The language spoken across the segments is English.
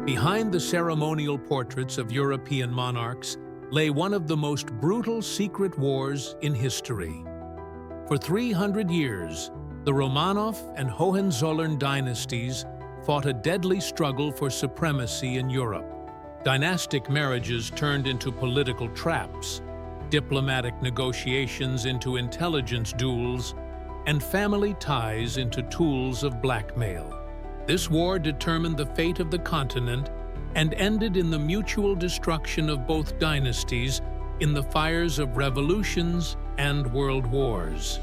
Behind the ceremonial portraits of European monarchs lay one of the most brutal secret wars in history. For 300 years, the Romanov and Hohenzollern dynasties fought a deadly struggle for supremacy in Europe. Dynastic marriages turned into political traps, diplomatic negotiations into intelligence duels, and family ties into tools of blackmail. This war determined the fate of the continent and ended in the mutual destruction of both dynasties in the fires of revolutions and world wars.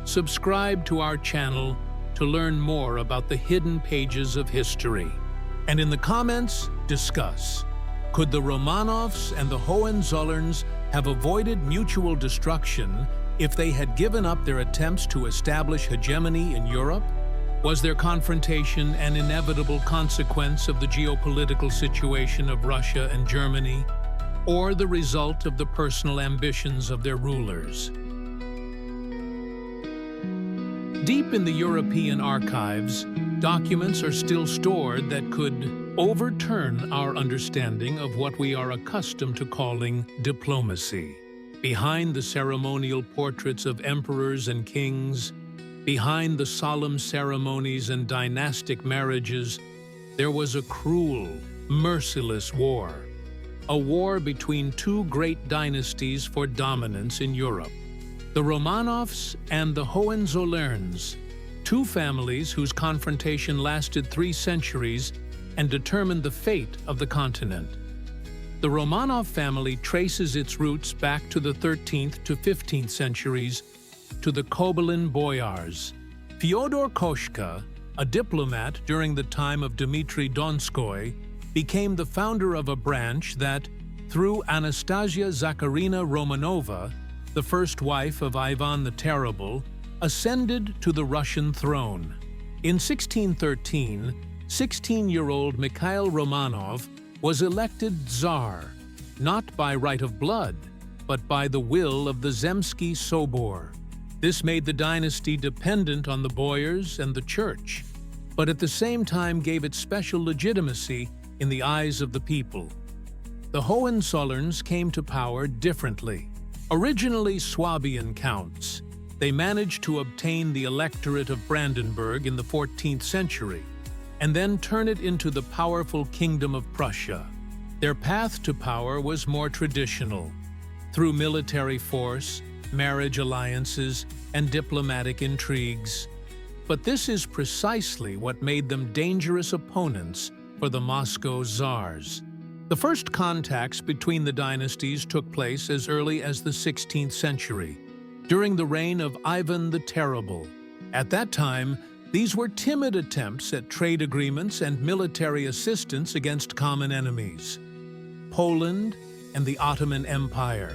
Subscribe to our channel to learn more about the hidden pages of history. And in the comments, discuss: could the Romanovs and the Hohenzollerns have avoided mutual destruction if they had given up their attempts to establish hegemony in Europe? Was their confrontation an inevitable consequence of the geopolitical situation of Russia and Germany, or the result of the personal ambitions of their rulers? Deep in the European archives, documents are still stored that could overturn our understanding of what we are accustomed to calling diplomacy. Behind the ceremonial portraits of emperors and kings, behind the solemn ceremonies and dynastic marriages, there was a cruel, merciless war. A war between two great dynasties for dominance in Europe. The Romanovs and the Hohenzollerns, two families whose confrontation lasted 3 centuries and determined the fate of the continent. The Romanov family traces its roots back to the 13th to 15th centuries, to the Kobylin boyars. Fyodor Koshka, a diplomat during the time of Dmitry Donskoy, became the founder of a branch that, through Anastasia Zakharina Romanova, the first wife of Ivan the Terrible, ascended to the Russian throne. In 1613, 16-year-old Mikhail Romanov was elected Tsar, not by right of blood, but by the will of the Zemsky Sobor. This made the dynasty dependent on the boyars and the church, but at the same time gave it special legitimacy in the eyes of the people. The Hohenzollerns came to power differently. Originally Swabian counts, they managed to obtain the electorate of Brandenburg in the 14th century, and then turn it into the powerful Kingdom of Prussia. Their path to power was more traditional, through military force, marriage alliances, and diplomatic intrigues. But this is precisely what made them dangerous opponents for the Moscow Tsars. The first contacts between the dynasties took place as early as the 16th century, during the reign of Ivan the Terrible. At that time, these were timid attempts at trade agreements and military assistance against common enemies: Poland and the Ottoman Empire.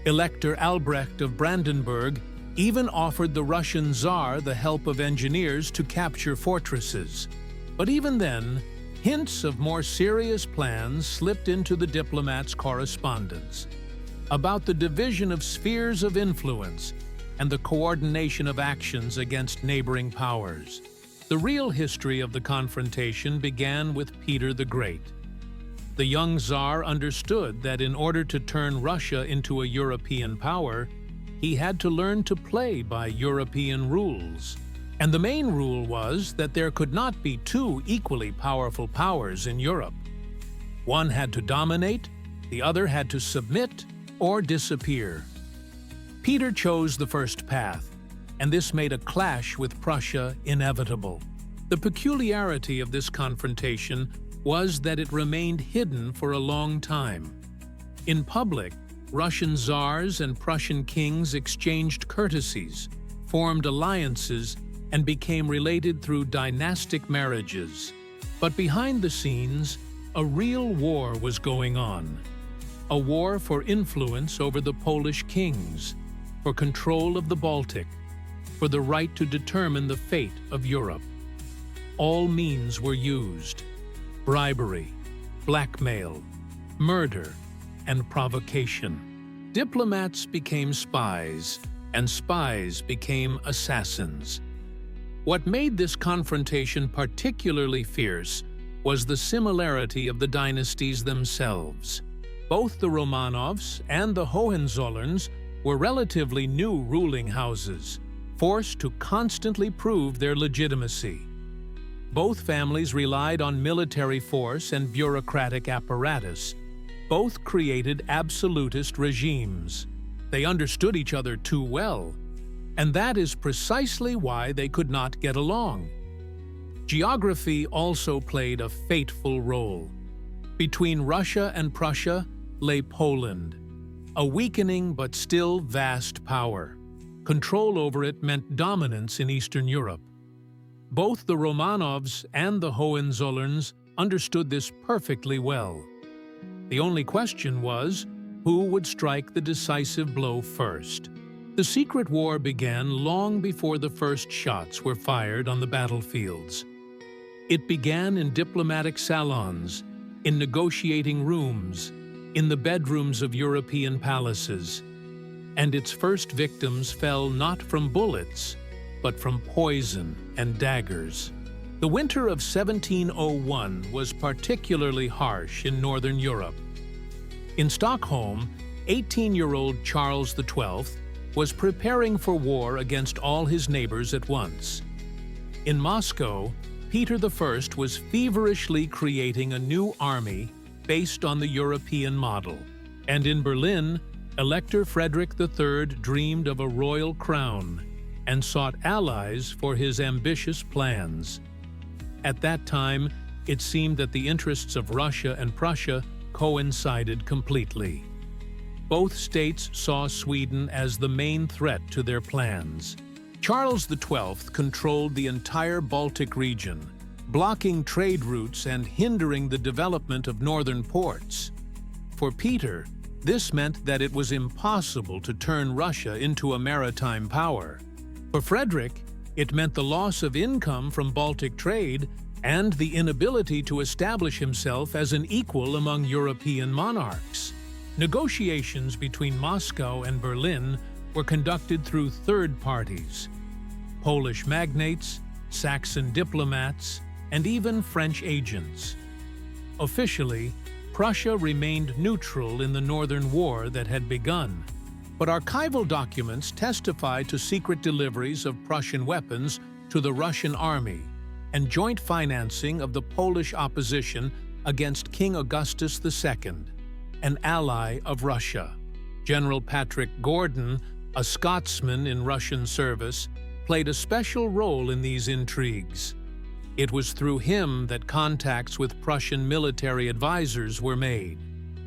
Elector Albrecht of Brandenburg even offered the Russian Tsar the help of engineers to capture fortresses. But even then, hints of more serious plans slipped into the diplomats' correspondence about the division of spheres of influence and the coordination of actions against neighboring powers. The real history of the confrontation began with Peter the Great. The young Tsar understood that in order to turn Russia into a European power, he had to learn to play by European rules. And the main rule was that there could not be two equally powerful powers in Europe. One had to dominate, the other had to submit or disappear. Peter chose the first path, and this made a clash with Prussia inevitable. The peculiarity of this confrontation was that it remained hidden for a long time. In public, Russian Tsars and Prussian kings exchanged courtesies, formed alliances, and became related through dynastic marriages. But behind the scenes, a real war was going on. A war for influence over the Polish kings, for control of the Baltic, for the right to determine the fate of Europe. All means were used: bribery, blackmail, murder, and provocation. Diplomats became spies, and spies became assassins. What made this confrontation particularly fierce was the similarity of the dynasties themselves. Both the Romanovs and the Hohenzollerns were relatively new ruling houses, forced to constantly prove their legitimacy. Both families relied on military force and bureaucratic apparatus. Both created absolutist regimes. They understood each other too well, and that is precisely why they could not get along. Geography also played a fateful role. Between Russia and Prussia lay Poland, a weakening but still vast power. Control over it meant dominance in Eastern Europe. Both the Romanovs and the Hohenzollerns understood this perfectly well. The only question was, who would strike the decisive blow first? The secret war began long before the first shots were fired on the battlefields. It began in diplomatic salons, in negotiating rooms, in the bedrooms of European palaces. And its first victims fell not from bullets, but from poison and daggers. The winter of 1701 was particularly harsh in Northern Europe. In Stockholm, 18-year-old Charles XII was preparing for war against all his neighbors at once. In Moscow, Peter I was feverishly creating a new army based on the European model. And in Berlin, Elector Frederick III dreamed of a royal crown and sought allies for his ambitious plans. At that time, it seemed that the interests of Russia and Prussia coincided completely. Both states saw Sweden as the main threat to their plans. Charles XII controlled the entire Baltic region, blocking trade routes and hindering the development of northern ports. For Peter, this meant that it was impossible to turn Russia into a maritime power. For Frederick, it meant the loss of income from Baltic trade and the inability to establish himself as an equal among European monarchs. Negotiations between Moscow and Berlin were conducted through third parties: Polish magnates, Saxon diplomats, and even French agents. Officially, Prussia remained neutral in the Northern War that had begun, but archival documents testify to secret deliveries of Prussian weapons to the Russian army and joint financing of the Polish opposition against King Augustus II, an ally of Russia. General Patrick Gordon, a Scotsman in Russian service, played a special role in these intrigues. It was through him that contacts with Prussian military advisors were made.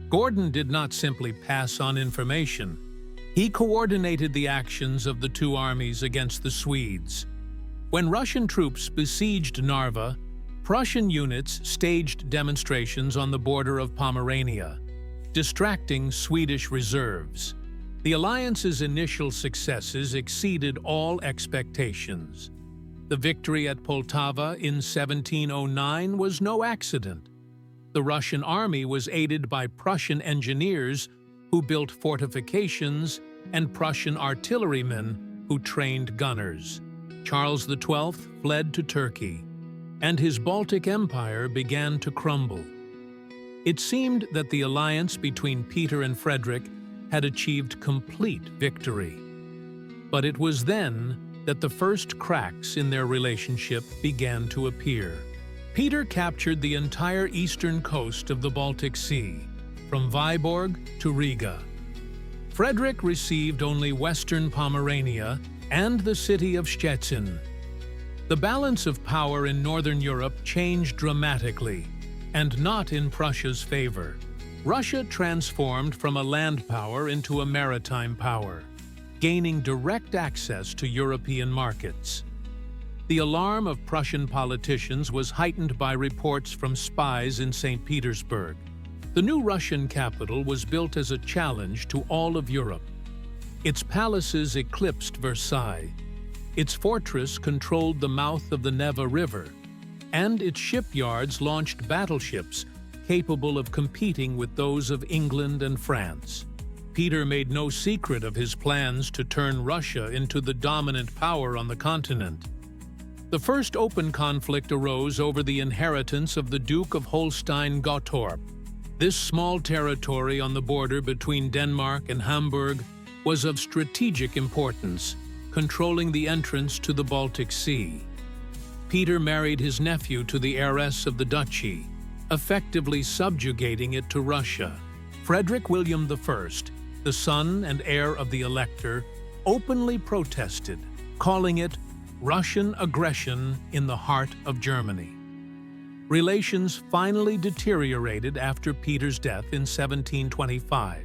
Gordon did not simply pass on information. He coordinated the actions of the two armies against the Swedes. When Russian troops besieged Narva, Prussian units staged demonstrations on the border of Pomerania, distracting Swedish reserves. The alliance's initial successes exceeded all expectations. The victory at Poltava in 1709 was no accident. The Russian army was aided by Prussian engineers who built fortifications and Prussian artillerymen who trained gunners. Charles XII fled to Turkey, and his Baltic Empire began to crumble. It seemed that the alliance between Peter and Frederick had achieved complete victory. But it was then that the first cracks in their relationship began to appear. Peter captured the entire eastern coast of the Baltic Sea, from Vyborg to Riga. Frederick received only western Pomerania and the city of Szczecin. The balance of power in Northern Europe changed dramatically, and not in Prussia's favor. Russia transformed from a land power into a maritime power, gaining direct access to European markets. The alarm of Prussian politicians was heightened by reports from spies in St. Petersburg. The new Russian capital was built as a challenge to all of Europe. Its palaces eclipsed Versailles. Its fortress controlled the mouth of the Neva River, and its shipyards launched battleships capable of competing with those of England and France. Peter made no secret of his plans to turn Russia into the dominant power on the continent. The first open conflict arose over the inheritance of the Duke of Holstein-Gottorp. This small territory on the border between Denmark and Hamburg was of strategic importance, controlling the entrance to the Baltic Sea. Peter married his nephew to the heiress of the duchy, effectively subjugating it to Russia. Frederick William I, the son and heir of the Elector, openly protested, calling it Russian aggression in the heart of Germany. Relations finally deteriorated after Peter's death in 1725.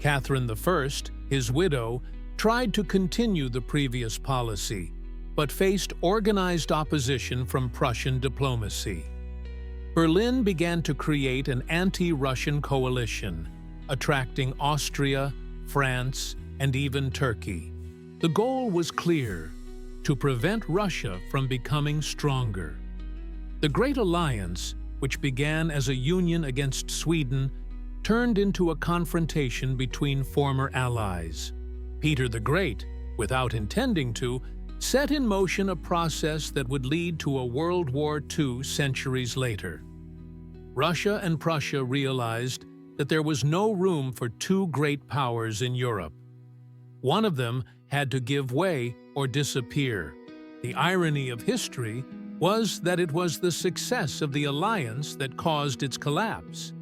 Catherine I, his widow, tried to continue the previous policy, but faced organized opposition from Prussian diplomacy. Berlin began to create an anti-Russian coalition, attracting Austria, France, and even Turkey. The goal was clear: to prevent Russia from becoming stronger. The Great Alliance, which began as a union against Sweden, turned into a confrontation between former allies. Peter the Great, without intending to, set in motion a process that would lead to a World War II centuries later. Russia and Prussia realized that there was no room for two great powers in Europe. One of them had to give way or disappear. The irony of history was that it was the success of the alliance that caused its collapse.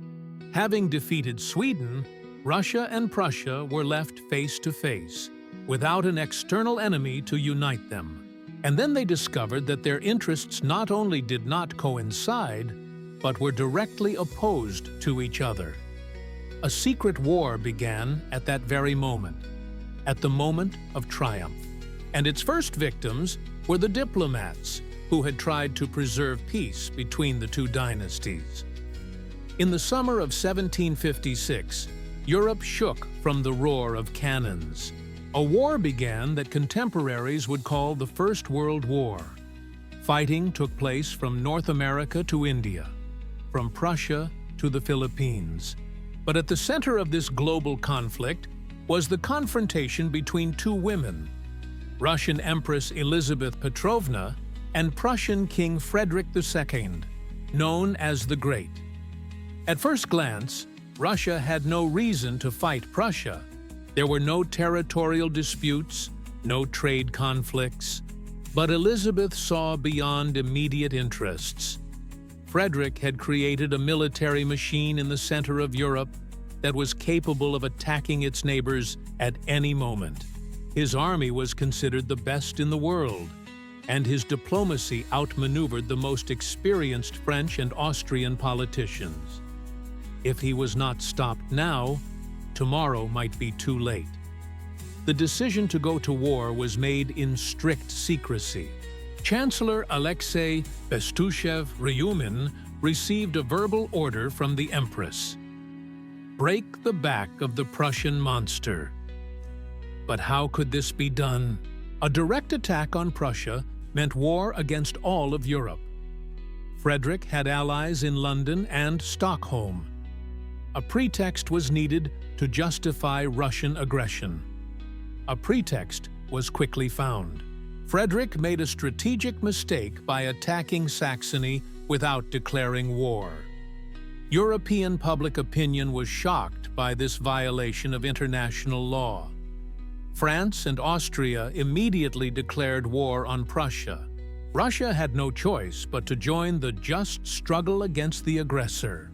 Having defeated Sweden, Russia and Prussia were left face to face, without an external enemy to unite them. And then they discovered that their interests not only did not coincide, but were directly opposed to each other. A secret war began at that very moment, at the moment of triumph. And its first victims were the diplomats, who had tried to preserve peace between the two dynasties. In the summer of 1756, Europe shook from the roar of cannons. A war began that contemporaries would call the First World War. Fighting took place from North America to India, from Prussia to the Philippines. But at the center of this global conflict was the confrontation between two women, Russian Empress Elizabeth Petrovna and Prussian King Frederick II, known as the Great. At first glance, Russia had no reason to fight Prussia. There were no territorial disputes, no trade conflicts, but Elizabeth saw beyond immediate interests. Frederick had created a military machine in the center of Europe that was capable of attacking its neighbors at any moment. His army was considered the best in the world, and his diplomacy outmaneuvered the most experienced French and Austrian politicians. If he was not stopped now, tomorrow might be too late. The decision to go to war was made in strict secrecy. Chancellor Alexei Bestuchev-Ryumin received a verbal order from the Empress: break the back of the Prussian monster. But how could this be done? A direct attack on Prussia meant war against all of Europe. Frederick had allies in London and Stockholm. A pretext was needed to justify Russian aggression. A pretext was quickly found. Frederick made a strategic mistake by attacking Saxony without declaring war. European public opinion was shocked by this violation of international law. France and Austria immediately declared war on Prussia. Russia had no choice but to join the just struggle against the aggressor.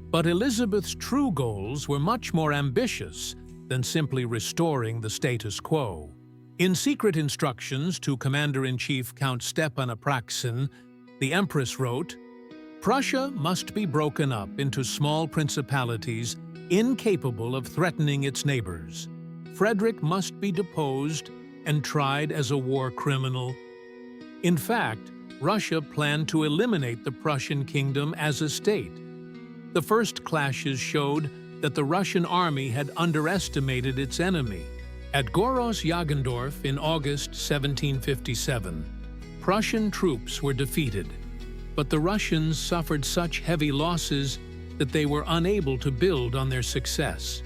But Elizabeth's true goals were much more ambitious than simply restoring the status quo. In secret instructions to Commander-in-Chief Count Stepan Apraxin, the Empress wrote, "Prussia must be broken up into small principalities incapable of threatening its neighbors. Frederick must be deposed and tried as a war criminal." In fact, Russia planned to eliminate the Prussian kingdom as a state. The first clashes showed that the Russian army had underestimated its enemy. At Goros-Jagendorf in August 1757, Prussian troops were defeated, but the Russians suffered such heavy losses that they were unable to build on their success.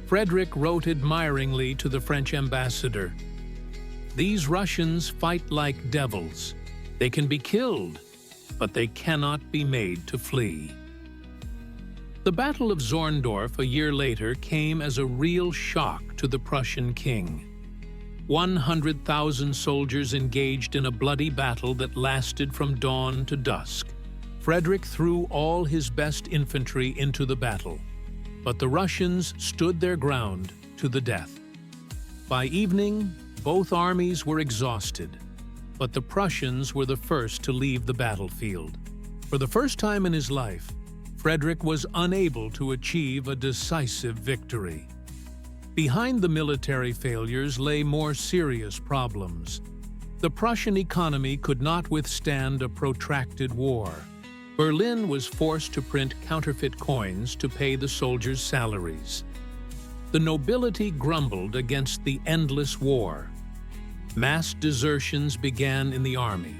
Frederick wrote admiringly to the French ambassador, These Russians fight like devils. They can be killed, but they cannot be made to flee. The Battle of Zorndorf a year later came as a real shock to the Prussian king. 100,000 soldiers engaged in a bloody battle that lasted from dawn to dusk. Frederick threw all his best infantry into the battle, but the Russians stood their ground to the death. By evening, both armies were exhausted, but the Prussians were the first to leave the battlefield. For the first time in his life, Frederick was unable to achieve a decisive victory. Behind the military failures lay more serious problems. The Prussian economy could not withstand a protracted war. Berlin was forced to print counterfeit coins to pay the soldiers' salaries. The nobility grumbled against the endless war. Mass desertions began in the army.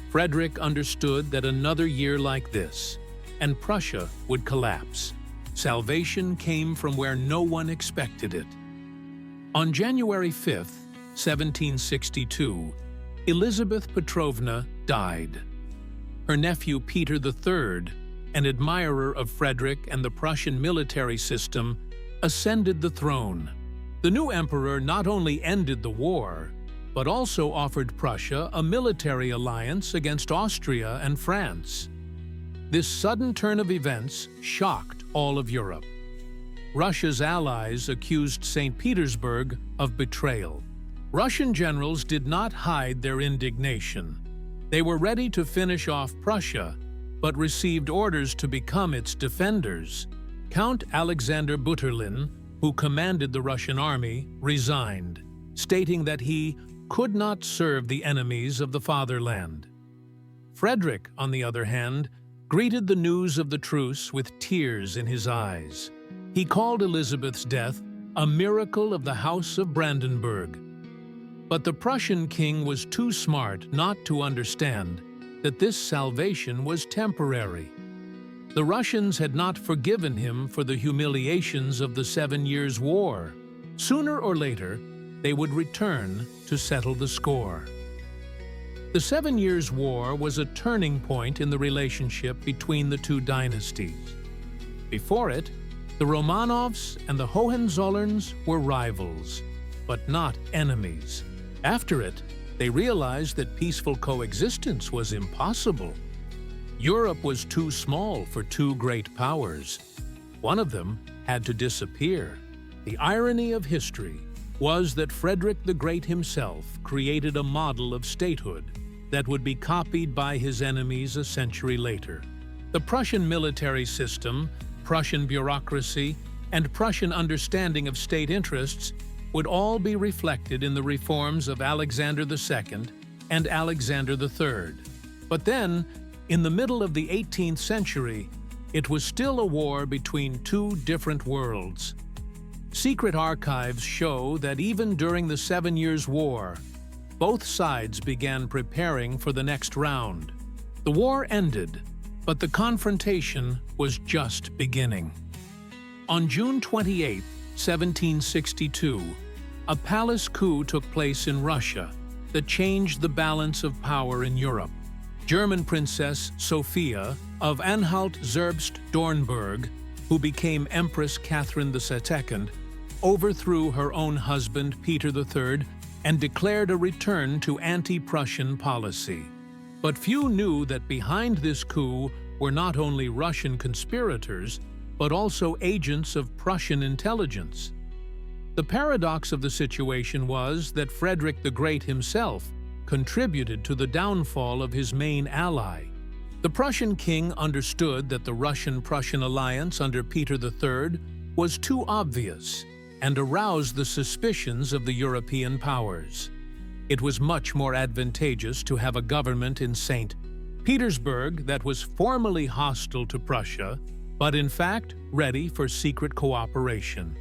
Frederick understood that another year like this, and Prussia would collapse. Salvation came from where no one expected it. On January 5, 1762, Elizabeth Petrovna died. Her nephew Peter III, an admirer of Frederick and the Prussian military system, ascended the throne. The new emperor not only ended the war, but also offered Prussia a military alliance against Austria and France. This sudden turn of events shocked all of Europe. Russia's allies accused St. Petersburg of betrayal. Russian generals did not hide their indignation. They were ready to finish off Prussia, but received orders to become its defenders. Count Alexander Butterlin, who commanded the Russian army, resigned, stating that he could not serve the enemies of the fatherland. Frederick, on the other hand, greeted the news of the truce with tears in his eyes. He called Elizabeth's death a miracle of the House of Brandenburg. But the Prussian king was too smart not to understand that this salvation was temporary. The Russians had not forgiven him for the humiliations of the 7 Years' War. Sooner or later, they would return to settle the score. The 7 Years' War was a turning point in the relationship between the two dynasties. Before it, the Romanovs and the Hohenzollerns were rivals, but not enemies. After it, they realized that peaceful coexistence was impossible. Europe was too small for two great powers. One of them had to disappear. The irony of history was that Frederick the Great himself created a model of statehood that would be copied by his enemies a century later. The Prussian military system, Prussian bureaucracy, and Prussian understanding of state interests would all be reflected in the reforms of Alexander II and Alexander III. But then, in the middle of the 18th century, it was still a war between two different worlds. Secret archives show that even during the 7 Years' War, both sides began preparing for the next round. The war ended, but the confrontation was just beginning. On June 28, 1762, a palace coup took place in Russia that changed the balance of power in Europe. German Princess Sophia of Anhalt-Zerbst-Dornburg, who became Empress Catherine II, overthrew her own husband Peter III and declared a return to anti-Prussian policy. But few knew that behind this coup were not only Russian conspirators, but also agents of Prussian intelligence. The paradox of the situation was that Frederick the Great himself contributed to the downfall of his main ally. The Prussian king understood that the Russian-Prussian alliance under Peter III was too obvious and aroused the suspicions of the European powers. It was much more advantageous to have a government in St. Petersburg that was formally hostile to Prussia, but in fact ready for secret cooperation.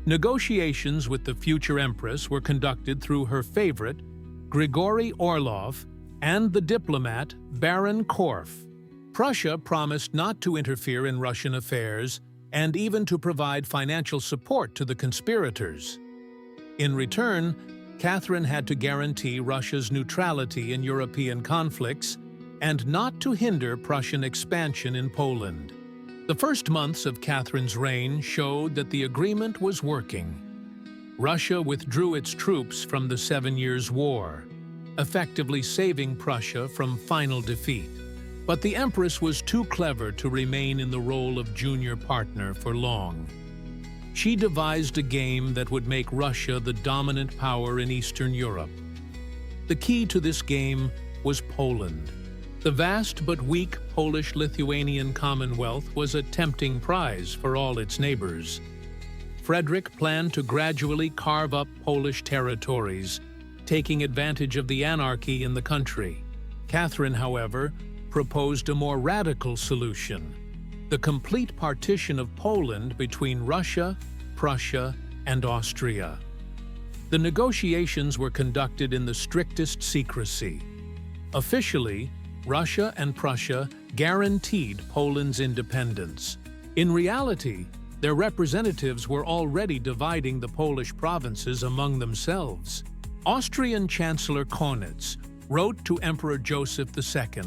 Negotiations with the future empress were conducted through her favorite, Grigory Orlov, and the diplomat Baron Korff. Prussia promised not to interfere in Russian affairs and even to provide financial support to the conspirators. In return, Catherine had to guarantee Russia's neutrality in European conflicts and not to hinder Prussian expansion in Poland. The first months of Catherine's reign showed that the agreement was working. Russia withdrew its troops from the 7 Years' War, effectively saving Prussia from final defeat. But the Empress was too clever to remain in the role of junior partner for long. She devised a game that would make Russia the dominant power in Eastern Europe. The key to this game was Poland. The vast but weak Polish-Lithuanian Commonwealth was a tempting prize for all its neighbors. Frederick planned to gradually carve up Polish territories, taking advantage of the anarchy in the country. Catherine, however, proposed a more radical solution: the complete partition of Poland between Russia, Prussia, and Austria. The negotiations were conducted in the strictest secrecy. Officially, Russia and Prussia guaranteed Poland's independence. In reality, their representatives were already dividing the Polish provinces among themselves. Austrian Chancellor Kaunitz wrote to Emperor Joseph II,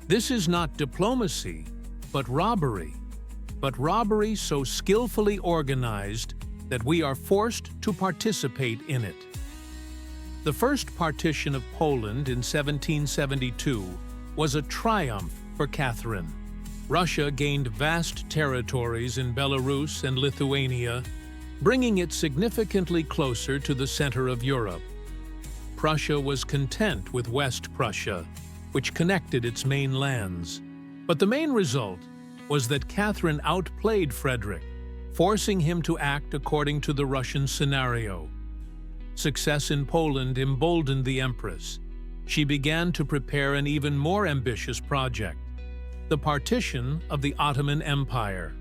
"This is not diplomacy, but robbery so skillfully organized that we are forced to participate in it." The first partition of Poland in 1772 was a triumph for Catherine. Russia gained vast territories in Belarus and Lithuania, bringing it significantly closer to the center of Europe. Prussia was content with West Prussia, which connected its main lands. But the main result was that Catherine outplayed Frederick, forcing him to act according to the Russian scenario. Success in Poland emboldened the Empress. She began to prepare an even more ambitious project: the partition of the Ottoman Empire.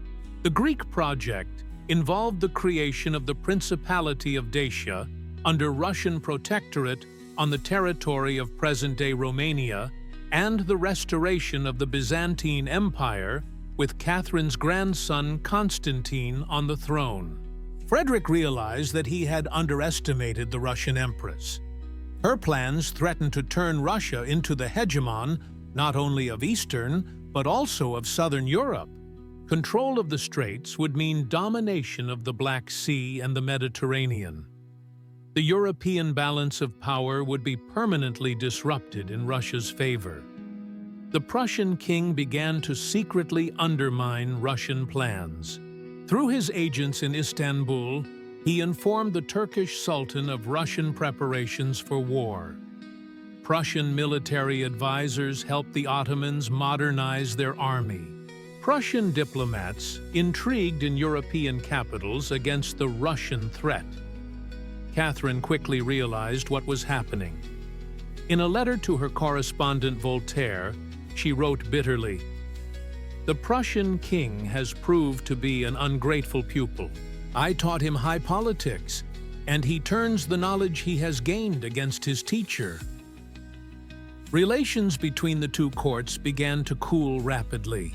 The Greek project involved the creation of the Principality of Dacia under Russian protectorate on the territory of present-day Romania, and the restoration of the Byzantine Empire with Catherine's grandson Constantine on the throne. Frederick realized that he had underestimated the Russian Empress. Her plans threatened to turn Russia into the hegemon not only of Eastern, but also of Southern Europe. Control of the Straits would mean domination of the Black Sea and the Mediterranean. The European balance of power would be permanently disrupted in Russia's favor. The Prussian king began to secretly undermine Russian plans. Through his agents in Istanbul, he informed the Turkish Sultan of Russian preparations for war. Prussian military advisors helped the Ottomans modernize their army. Prussian diplomats intrigued in European capitals against the Russian threat. Catherine quickly realized what was happening. In a letter to her correspondent Voltaire, she wrote bitterly, "The Prussian king has proved to be an ungrateful pupil. I taught him high politics, and he turns the knowledge he has gained against his teacher." Relations between the two courts began to cool rapidly.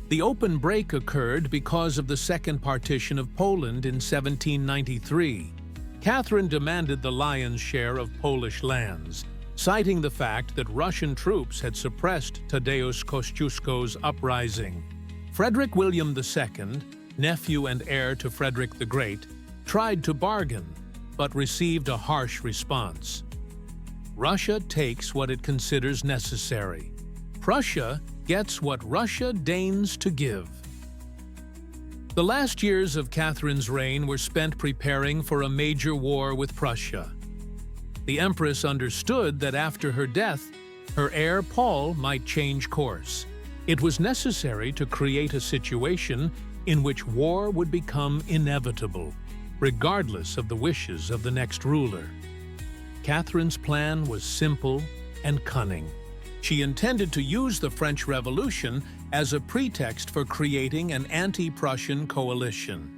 The open break occurred because of the Second Partition of Poland in 1793. Catherine demanded the lion's share of Polish lands, citing the fact that Russian troops had suppressed Tadeusz Kościuszko's uprising. Frederick William II, nephew and heir to Frederick the Great, tried to bargain, but received a harsh response. Russia takes what it considers necessary. Prussia gets what Russia deigns to give. The last years of Catherine's reign were spent preparing for a major war with Prussia. The Empress understood that after her death, her heir Paul might change course. It was necessary to create a situation in which war would become inevitable, regardless of the wishes of the next ruler. Catherine's plan was simple and cunning. She intended to use the French Revolution as a pretext for creating an anti-Prussian coalition.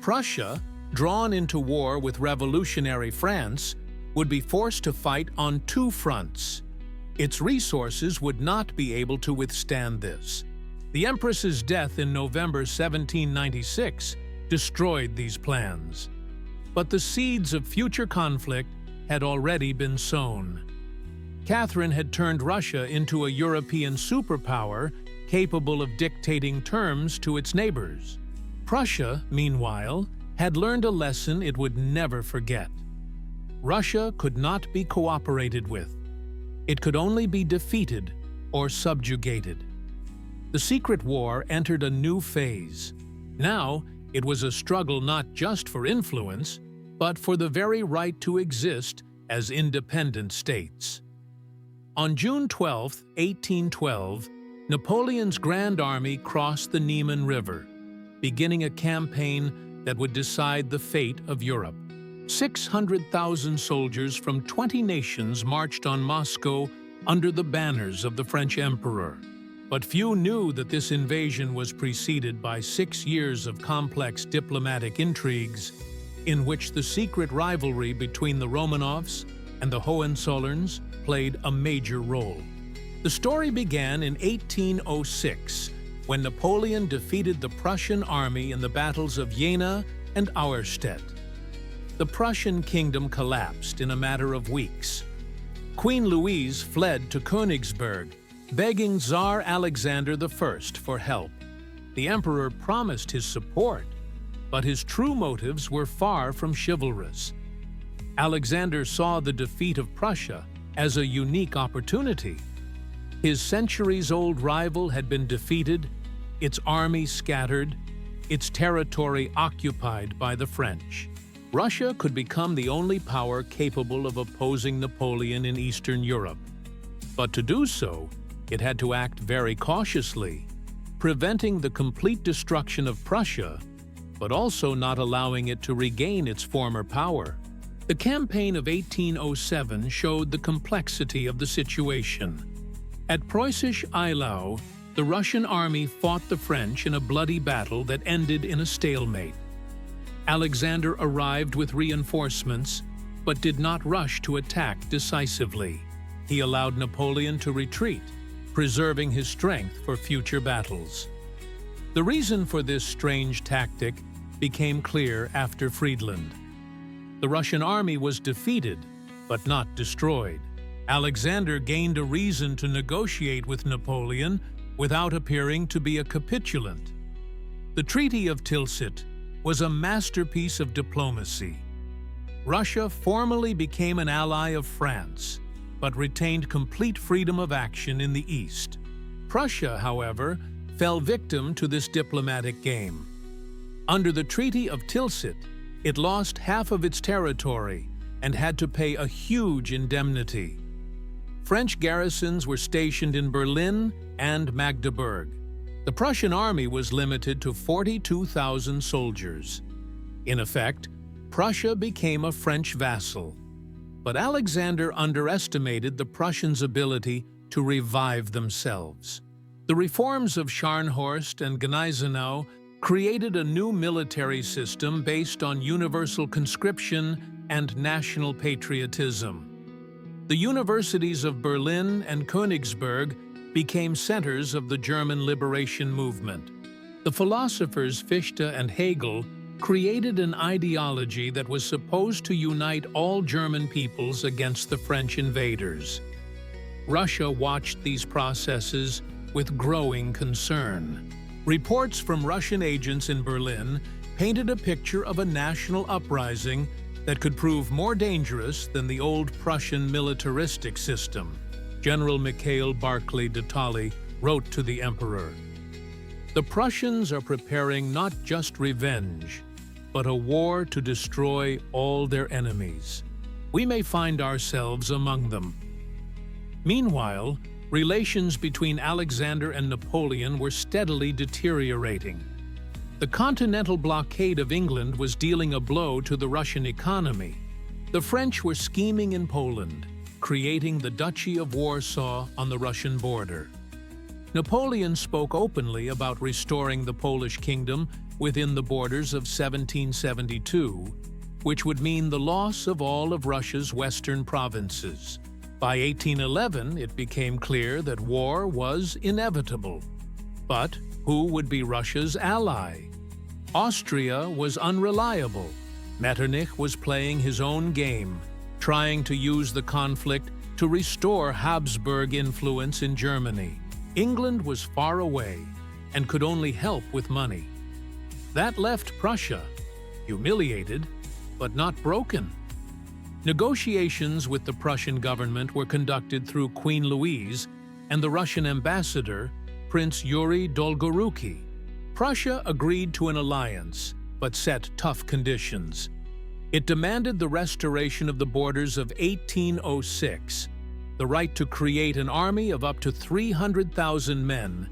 Prussia, drawn into war with revolutionary France, would be forced to fight on two fronts. Its resources would not be able to withstand this. The Empress's death in November 1796 destroyed these plans. But the seeds of future conflict had already been sown. Catherine had turned Russia into a European superpower capable of dictating terms to its neighbors. Prussia, meanwhile, had learned a lesson it would never forget. Russia could not be cooperated with. It could only be defeated or subjugated. The secret war entered a new phase. Now, it was a struggle not just for influence, but for the very right to exist as independent states. On June 12, 1812, Napoleon's Grand Army crossed the Niemen River, beginning a campaign that would decide the fate of Europe. 600,000 soldiers from 20 nations marched on Moscow under the banners of the French Emperor. But few knew that this invasion was preceded by 6 years of complex diplomatic intrigues in which the secret rivalry between the Romanovs and the Hohenzollerns played a major role. The story began in 1806, when Napoleon defeated the Prussian army in the battles of Jena and Auerstedt. The Prussian kingdom collapsed in a matter of weeks. Queen Louise fled to Königsberg, begging Tsar Alexander I for help. The emperor promised his support, but his true motives were far from chivalrous. Alexander saw the defeat of Prussia as a unique opportunity. His centuries-old rival had been defeated, its army scattered, its territory occupied by the French. Russia could become the only power capable of opposing Napoleon in Eastern Europe. But to do so, it had to act very cautiously, preventing the complete destruction of Prussia, but also not allowing it to regain its former power. The campaign of 1807 showed the complexity of the situation. At Preußisch Eylau, the Russian army fought the French in a bloody battle that ended in a stalemate. Alexander arrived with reinforcements, but did not rush to attack decisively. He allowed Napoleon to retreat, preserving his strength for future battles. The reason for this strange tactic became clear after Friedland. The Russian army was defeated, but not destroyed. Alexander gained a reason to negotiate with Napoleon without appearing to be a capitulant. The Treaty of Tilsit was a masterpiece of diplomacy. Russia formally became an ally of France, but retained complete freedom of action in the East. Prussia, however, fell victim to this diplomatic game. Under the Treaty of Tilsit, it lost half of its territory and had to pay a huge indemnity. French garrisons were stationed in Berlin and Magdeburg. The Prussian army was limited to 42,000 soldiers. In effect, Prussia became a French vassal. But Alexander underestimated the Prussians' ability to revive themselves. The reforms of Scharnhorst and Gneisenau created a new military system based on universal conscription and national patriotism. The universities of Berlin and Königsberg became centers of the German liberation movement. The philosophers Fichte and Hegel created an ideology that was supposed to unite all German peoples against the French invaders. Russia watched these processes with growing concern. Reports from Russian agents in Berlin painted a picture of a national uprising that could prove more dangerous than the old Prussian militaristic system. General Mikhail Barclay de Tolly wrote to the emperor, "The Prussians are preparing not just revenge, but a war to destroy all their enemies. We may find ourselves among them." Meanwhile, relations between Alexander and Napoleon were steadily deteriorating. The continental blockade of England was dealing a blow to the Russian economy. The French were scheming in Poland, creating the Duchy of Warsaw on the Russian border. Napoleon spoke openly about restoring the Polish kingdom within the borders of 1772, which would mean the loss of all of Russia's western provinces. By 1811, it became clear that war was inevitable. But who would be Russia's ally? Austria was unreliable, Metternich was playing his own game, trying to use the conflict to restore Habsburg influence in Germany. England was far away and could only help with money. That left Prussia, humiliated, but not broken. Negotiations with the Prussian government were conducted through Queen Louise and the Russian ambassador, Prince Yuri Dolgoruki. Prussia agreed to an alliance, but set tough conditions. It demanded the restoration of the borders of 1806, the right to create an army of up to 300,000 men,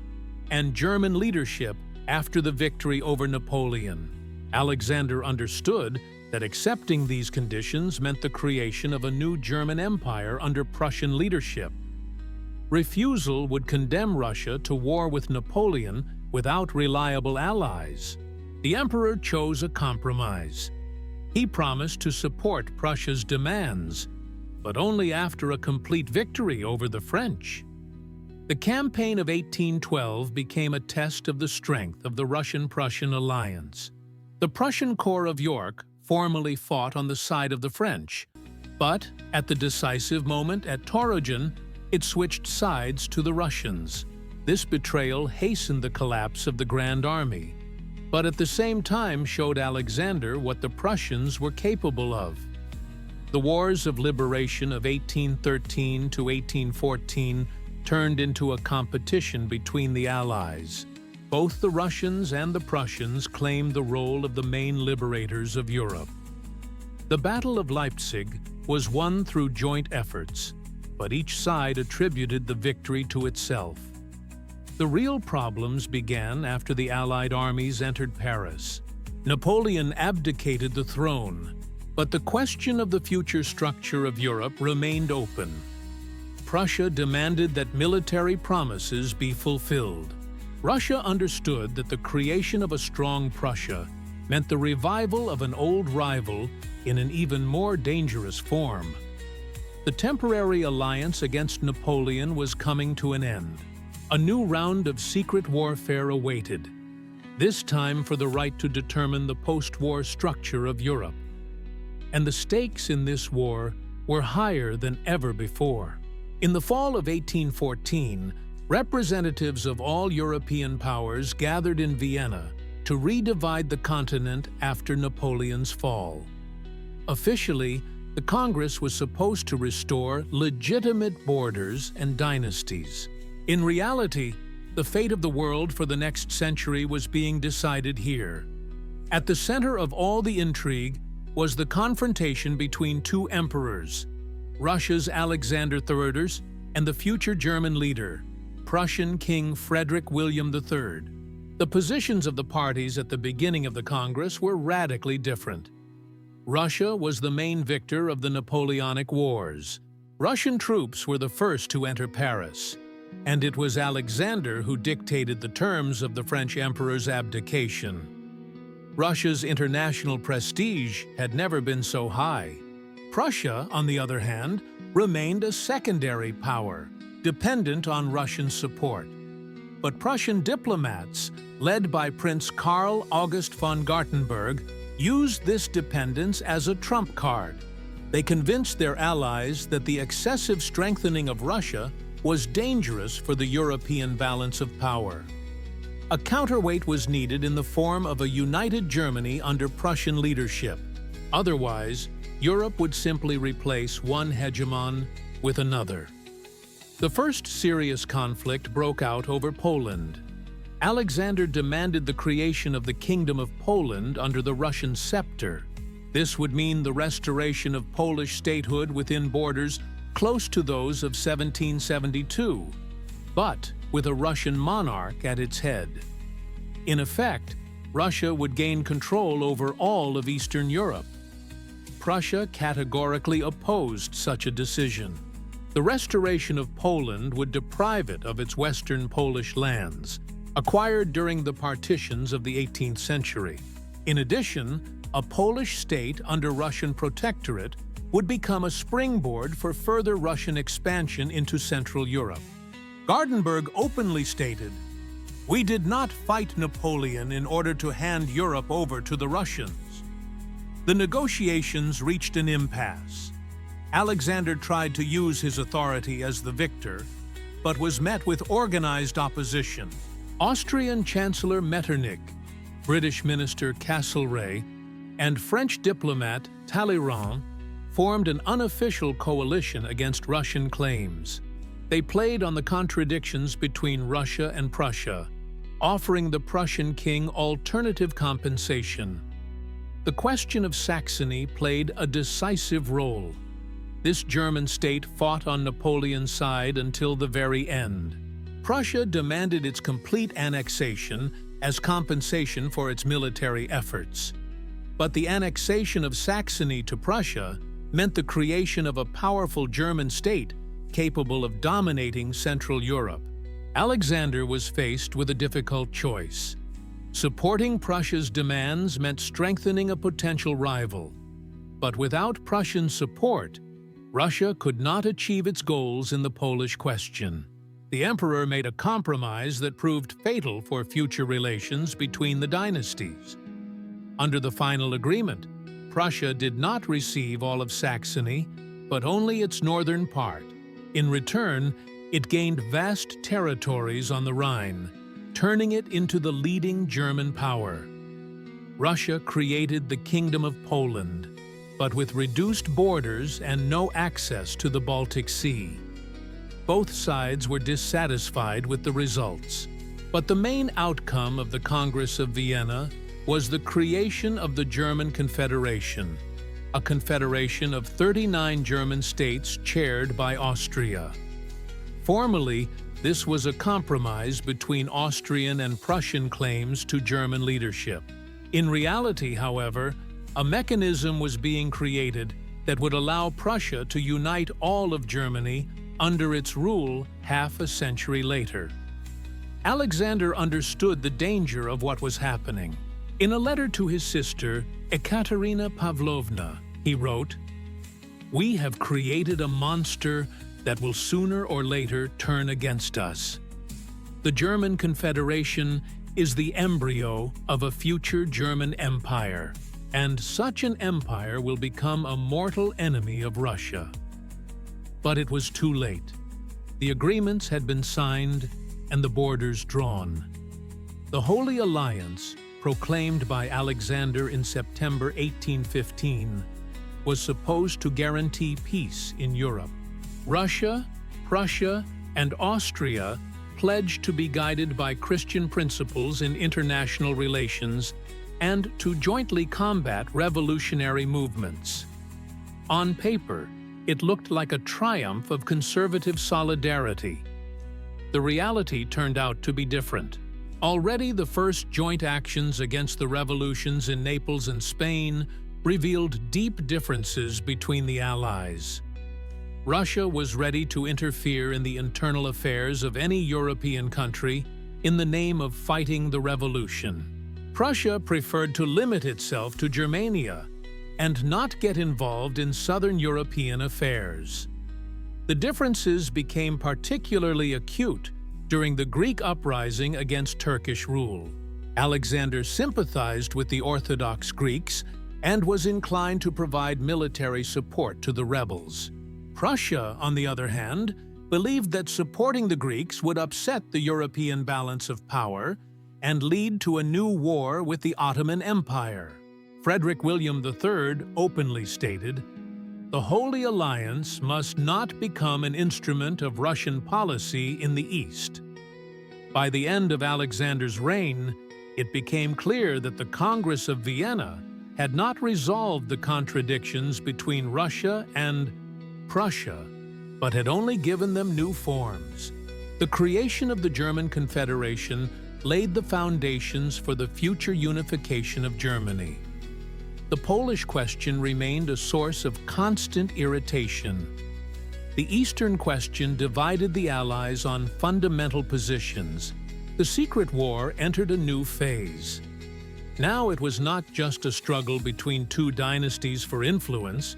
and German leadership after the victory over Napoleon. Alexander understood that accepting these conditions meant the creation of a new German empire under Prussian leadership. Refusal would condemn Russia to war with Napoleon without reliable allies. The emperor chose a compromise. He promised to support Prussia's demands, but only after a complete victory over the French. The campaign of 1812 became a test of the strength of the Russian-Prussian alliance. The Prussian Corps of York formally fought on the side of the French, but at the decisive moment at Torringen, it switched sides to the Russians. This betrayal hastened the collapse of the Grand Army, but at the same time showed Alexander what the Prussians were capable of. The wars of liberation of 1813 to 1814 turned into a competition between the Allies. Both the Russians and the Prussians claimed the role of the main liberators of Europe. The Battle of Leipzig was won through joint efforts, but each side attributed the victory to itself. The real problems began after the Allied armies entered Paris. Napoleon abdicated the throne, but the question of the future structure of Europe remained open. Prussia demanded that military promises be fulfilled. Russia understood that the creation of a strong Prussia meant the revival of an old rival in an even more dangerous form. The temporary alliance against Napoleon was coming to an end. A new round of secret warfare awaited, this time for the right to determine the post-war structure of Europe. And the stakes in this war were higher than ever before. In the fall of 1814, representatives of all European powers gathered in Vienna to redivide the continent after Napoleon's fall. Officially, the Congress was supposed to restore legitimate borders and dynasties. In reality, the fate of the world for the next century was being decided here. At the center of all the intrigue was the confrontation between two emperors, Russia's Alexander III and the future German leader, Prussian King Frederick William III. The positions of the parties at the beginning of the Congress were radically different. Russia was the main victor of the Napoleonic Wars. Russian troops were the first to enter Paris, and it was Alexander who dictated the terms of the French emperor's abdication. Russia's international prestige had never been so high. Prussia, on the other hand, remained a secondary power, dependent on Russian support. But Prussian diplomats, led by Prince Karl August von Gartenberg, used this dependence as a trump card. They convinced their allies that the excessive strengthening of Russia was dangerous for the European balance of power. A counterweight was needed in the form of a united Germany under Prussian leadership. Otherwise, Europe would simply replace one hegemon with another. The first serious conflict broke out over Poland. Alexander demanded the creation of the Kingdom of Poland under the Russian scepter. This would mean the restoration of Polish statehood within borders close to those of 1772, but with a Russian monarch at its head. In effect, Russia would gain control over all of Eastern Europe. Prussia categorically opposed such a decision. The restoration of Poland would deprive it of its western Polish lands, acquired during the partitions of the 18th century. In addition, a Polish state under Russian protectorate would become a springboard for further Russian expansion into Central Europe. Gartenberg openly stated, "We did not fight Napoleon in order to hand Europe over to the Russians." The negotiations reached an impasse. Alexander tried to use his authority as the victor, but was met with organized opposition. Austrian Chancellor Metternich, British Minister Castlereagh, and French diplomat Talleyrand formed an unofficial coalition against Russian claims. They played on the contradictions between Russia and Prussia, offering the Prussian king alternative compensation. The question of Saxony played a decisive role. This German state fought on Napoleon's side until the very end. Prussia demanded its complete annexation as compensation for its military efforts. But the annexation of Saxony to Prussia meant the creation of a powerful German state capable of dominating Central Europe. Alexander was faced with a difficult choice. Supporting Prussia's demands meant strengthening a potential rival. But without Prussian support, Russia could not achieve its goals in the Polish question. The emperor made a compromise that proved fatal for future relations between the dynasties. Under the final agreement, Prussia did not receive all of Saxony, but only its northern part. In return, it gained vast territories on the Rhine, turning it into the leading German power. Russia created the Kingdom of Poland, but with reduced borders and no access to the Baltic Sea. Both sides were dissatisfied with the results. But the main outcome of the Congress of Vienna was the creation of the German Confederation, a confederation of 39 German states chaired by Austria. Formally, this was a compromise between Austrian and Prussian claims to German leadership. In reality, however, a mechanism was being created that would allow Prussia to unite all of Germany under its rule half a century later. Alexander understood the danger of what was happening. In a letter to his sister, Ekaterina Pavlovna, he wrote, "We have created a monster that will sooner or later turn against us. The German Confederation is the embryo of a future German empire, and such an empire will become a mortal enemy of Russia." But it was too late. The agreements had been signed and the borders drawn. The Holy Alliance, proclaimed by Alexander in September 1815, was supposed to guarantee peace in Europe. Russia, Prussia, and Austria pledged to be guided by Christian principles in international relations and to jointly combat revolutionary movements. On paper, it looked like a triumph of conservative solidarity. The reality turned out to be different. Already the first joint actions against the revolutions in Naples and Spain revealed deep differences between the Allies. Russia was ready to interfere in the internal affairs of any European country in the name of fighting the revolution. Prussia preferred to limit itself to Germania and not get involved in southern European affairs. The differences became particularly acute during the Greek uprising against Turkish rule. Alexander sympathized with the Orthodox Greeks and was inclined to provide military support to the rebels. Prussia, on the other hand, believed that supporting the Greeks would upset the European balance of power and lead to a new war with the Ottoman Empire. Frederick William III openly stated, "The Holy Alliance must not become an instrument of Russian policy in the East." By the end of Alexander's reign, it became clear that the Congress of Vienna had not resolved the contradictions between Russia and Prussia, but had only given them new forms. The creation of the German Confederation laid the foundations for the future unification of Germany. The Polish question remained a source of constant irritation. The Eastern question divided the Allies on fundamental positions. The secret war entered a new phase. Now it was not just a struggle between two dynasties for influence,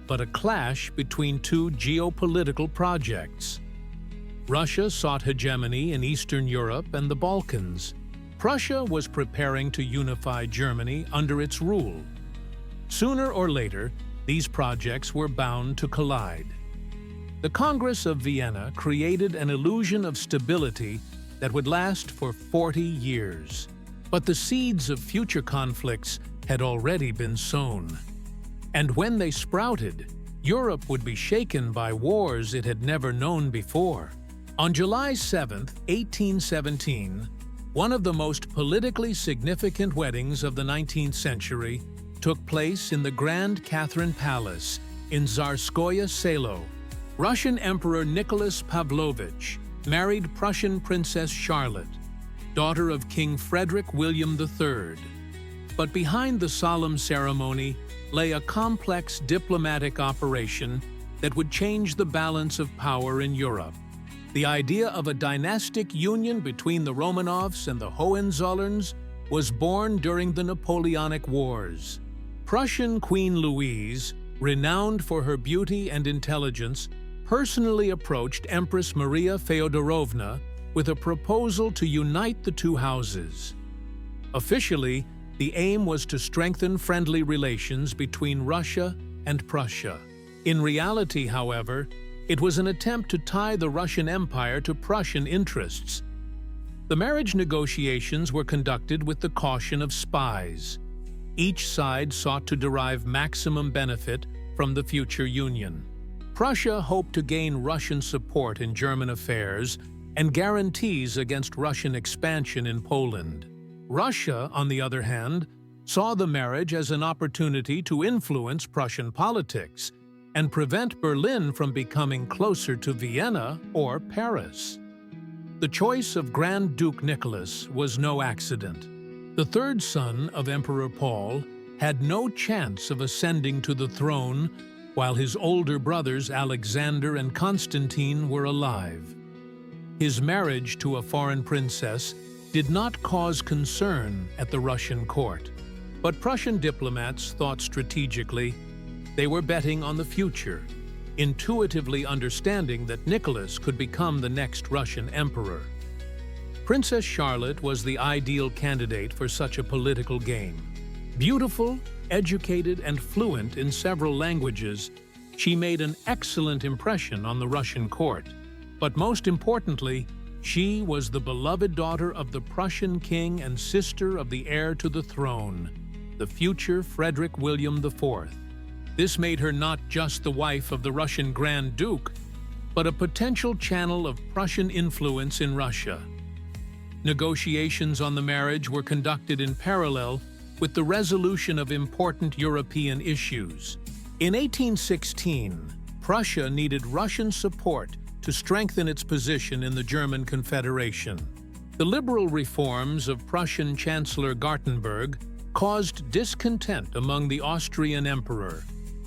but a clash between two geopolitical projects. Russia sought hegemony in Eastern Europe and the Balkans. Prussia was preparing to unify Germany under its rule. Sooner or later, these projects were bound to collide. The Congress of Vienna created an illusion of stability that would last for 40 years. But the seeds of future conflicts had already been sown. And when they sprouted, Europe would be shaken by wars it had never known before. On July 7, 1817, one of the most politically significant weddings of the 19th century took place in the Grand Catherine Palace in Tsarskoye Selo. Russian Emperor Nicholas Pavlovich married Prussian Princess Charlotte, daughter of King Frederick William III. But behind the solemn ceremony lay a complex diplomatic operation that would change the balance of power in Europe. The idea of a dynastic union between the Romanovs and the Hohenzollerns was born during the Napoleonic Wars. Prussian Queen Louise, renowned for her beauty and intelligence, personally approached Empress Maria Feodorovna with a proposal to unite the two houses. Officially, the aim was to strengthen friendly relations between Russia and Prussia. In reality, however, it was an attempt to tie the Russian Empire to Prussian interests. The marriage negotiations were conducted with the caution of spies. Each side sought to derive maximum benefit from the future union. Prussia hoped to gain Russian support in German affairs and guarantees against Russian expansion in Poland. Russia, on the other hand, saw the marriage as an opportunity to influence Prussian politics and prevent Berlin from becoming closer to Vienna or Paris. The choice of Grand Duke Nicholas was no accident. The third son of Emperor Paul had no chance of ascending to the throne while his older brothers Alexander and Constantine were alive. His marriage to a foreign princess did not cause concern at the Russian court. But Prussian diplomats thought strategically. They were betting on the future, intuitively understanding that Nicholas could become the next Russian emperor. Princess Charlotte was the ideal candidate for such a political game. Beautiful, educated, and fluent in several languages, she made an excellent impression on the Russian court. But most importantly, she was the beloved daughter of the Prussian king and sister of the heir to the throne, the future Frederick William IV. This made her not just the wife of the Russian Grand Duke, but a potential channel of Prussian influence in Russia. Negotiations on the marriage were conducted in parallel with the resolution of important European issues. In 1816, Prussia needed Russian support to strengthen its position in the German Confederation. The liberal reforms of Prussian Chancellor Gartenberg caused discontent among the Austrian emperor,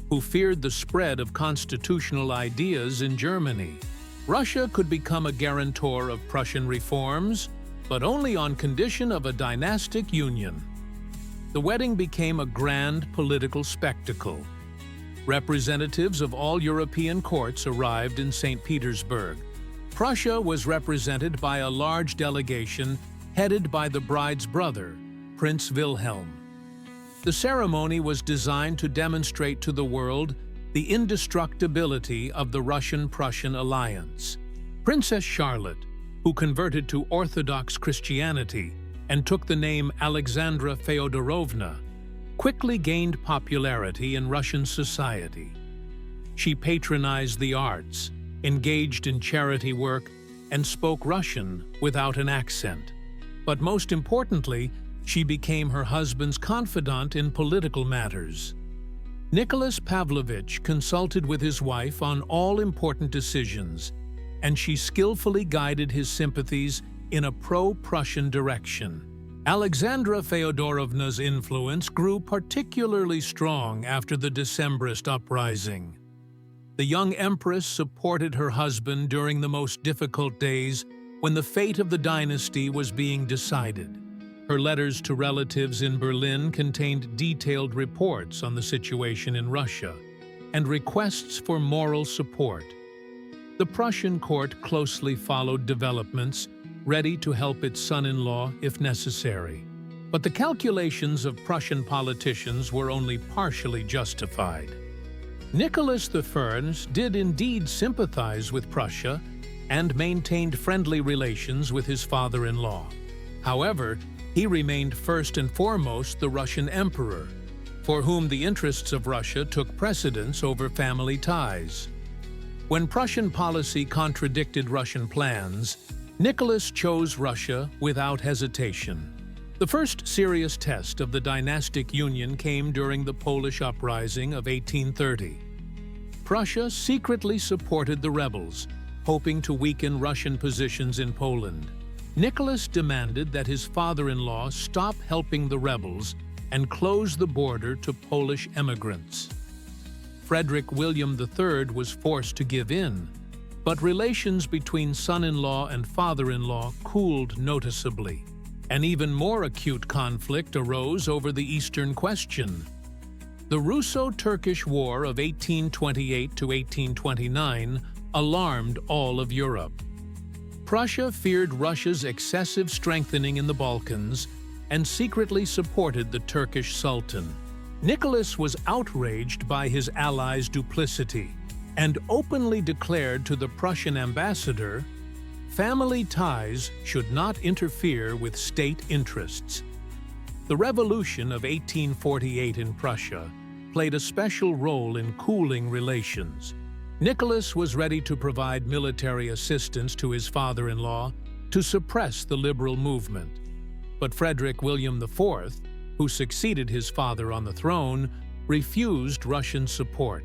who feared the spread of constitutional ideas in Germany. Russia could become a guarantor of Prussian reforms, but only on condition of a dynastic union. The wedding became a grand political spectacle. Representatives of all European courts arrived in St. Petersburg. Prussia was represented by a large delegation headed by the bride's brother, Prince Wilhelm. The ceremony was designed to demonstrate to the world the indestructibility of the Russian-Prussian alliance. Princess Charlotte, who converted to Orthodox Christianity and took the name Alexandra Feodorovna, quickly gained popularity in Russian society. She patronized the arts, engaged in charity work, and spoke Russian without an accent. But most importantly, she became her husband's confidant in political matters. Nicholas Pavlovich consulted with his wife on all important decisions, and she skillfully guided his sympathies in a pro-Prussian direction. Alexandra Feodorovna's influence grew particularly strong after the Decembrist uprising. The young empress supported her husband during the most difficult days when the fate of the dynasty was being decided. Her letters to relatives in Berlin contained detailed reports on the situation in Russia and requests for moral support. The Prussian court closely followed developments, ready to help its son-in-law if necessary. But the calculations of Prussian politicians were only partially justified. Nicholas I did indeed sympathize with Prussia and maintained friendly relations with his father-in-law. However, he remained first and foremost the Russian emperor, for whom the interests of Russia took precedence over family ties. When Prussian policy contradicted Russian plans, Nicholas chose Russia without hesitation. The first serious test of the dynastic union came during the Polish uprising of 1830. Prussia secretly supported the rebels, hoping to weaken Russian positions in Poland. Nicholas demanded that his father-in-law stop helping the rebels and close the border to Polish emigrants. Frederick William III was forced to give in, but relations between son-in-law and father-in-law cooled noticeably. An even more acute conflict arose over the Eastern question. The Russo-Turkish War of 1828 to 1829 alarmed all of Europe. Prussia feared Russia's excessive strengthening in the Balkans and secretly supported the Turkish Sultan. Nicholas was outraged by his allies' duplicity and openly declared to the Prussian ambassador, "Family ties should not interfere with state interests." The Revolution of 1848 in Prussia played a special role in cooling relations. Nicholas was ready to provide military assistance to his father-in-law to suppress the liberal movement. But Frederick William IV, who succeeded his father on the throne, refused Russian support.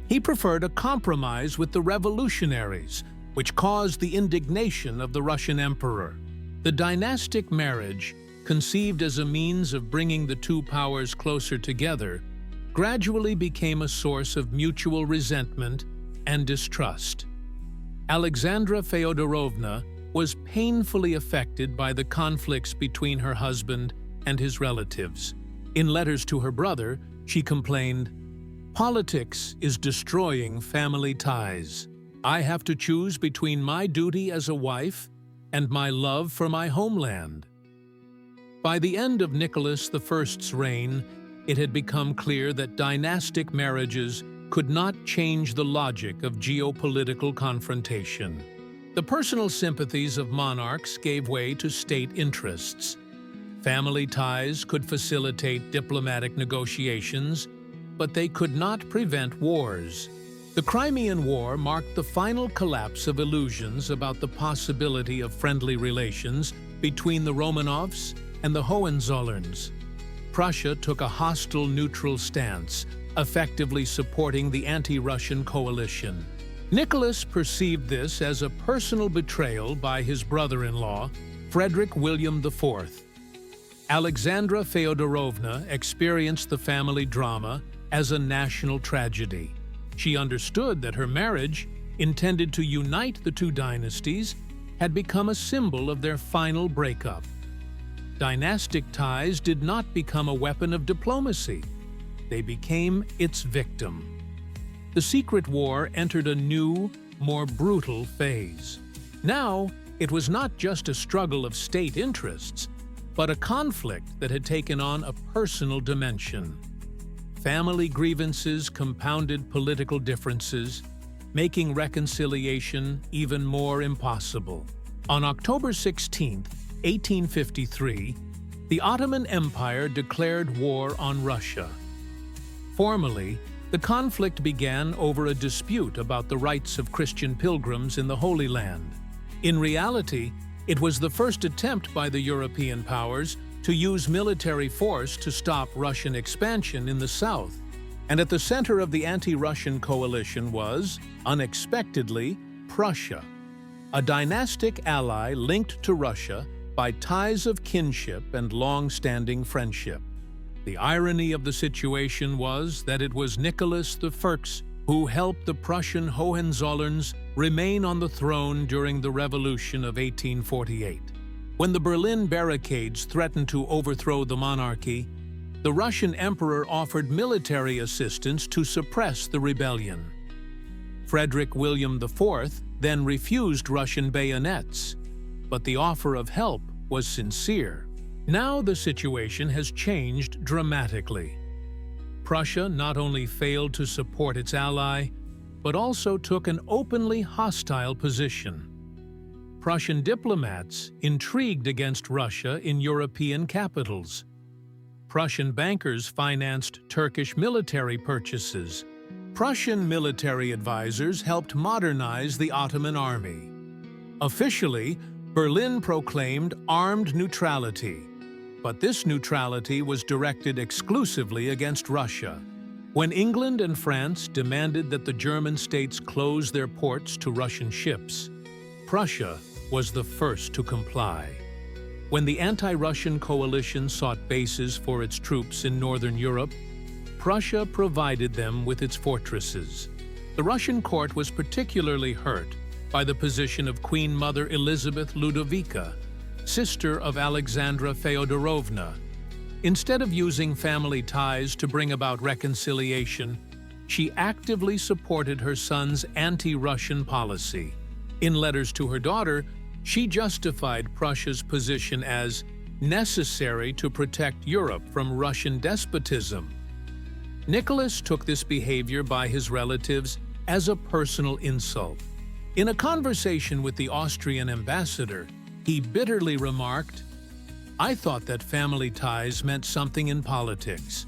He preferred a compromise with the revolutionaries, which caused the indignation of the Russian emperor. The dynastic marriage, conceived as a means of bringing the two powers closer together, gradually became a source of mutual resentment and distrust. Alexandra Feodorovna was painfully affected by the conflicts between her husband and his relatives. In letters to her brother, she complained, "Politics is destroying family ties. I have to choose between my duty as a wife and my love for my homeland." By the end of Nicholas I's reign, it had become clear that dynastic marriages could not change the logic of geopolitical confrontation. The personal sympathies of monarchs gave way to state interests. Family ties could facilitate diplomatic negotiations, but they could not prevent wars. The Crimean War marked the final collapse of illusions about the possibility of friendly relations between the Romanovs and the Hohenzollerns. Prussia took a hostile neutral stance, effectively supporting the anti-Russian coalition. Nicholas perceived this as a personal betrayal by his brother-in-law, Frederick William IV. Alexandra Feodorovna experienced the family drama as a national tragedy. She understood that her marriage, intended to unite the two dynasties, had become a symbol of their final breakup. Dynastic ties did not become a weapon of diplomacy. They became its victim. The secret war entered a new, more brutal phase. Now, it was not just a struggle of state interests, but a conflict that had taken on a personal dimension. Family grievances compounded political differences, making reconciliation even more impossible. On October 16, 1853, the Ottoman Empire declared war on Russia. Formally, the conflict began over a dispute about the rights of Christian pilgrims in the Holy Land. In reality, it was the first attempt by the European powers to use military force to stop Russian expansion in the south. And at the center of the anti-Russian coalition was, unexpectedly, Prussia, a dynastic ally linked to Russia by ties of kinship and long-standing friendship. The irony of the situation was that it was Nicholas I who helped the Prussian Hohenzollerns remain on the throne during the Revolution of 1848. When the Berlin barricades threatened to overthrow the monarchy, the Russian emperor offered military assistance to suppress the rebellion. Frederick William IV then refused Russian bayonets, but the offer of help was sincere. Now the situation has changed dramatically. Prussia not only failed to support its ally, but also took an openly hostile position. Prussian diplomats intrigued against Russia in European capitals. Prussian bankers financed Turkish military purchases. Prussian military advisors helped modernize the Ottoman army. Officially, Berlin proclaimed armed neutrality, but this neutrality was directed exclusively against Russia. When England and France demanded that the German states close their ports to Russian ships, Prussia was the first to comply. When the anti-Russian coalition sought bases for its troops in Northern Europe, Prussia provided them with its fortresses. The Russian court was particularly hurt by the position of Queen Mother Elizabeth Ludovica, sister of Alexandra Feodorovna. Instead of using family ties to bring about reconciliation, she actively supported her son's anti-Russian policy. In letters to her daughter, she justified Prussia's position as necessary to protect Europe from Russian despotism. Nicholas took this behavior by his relatives as a personal insult. In a conversation with the Austrian ambassador, he bitterly remarked, "I thought that family ties meant something in politics.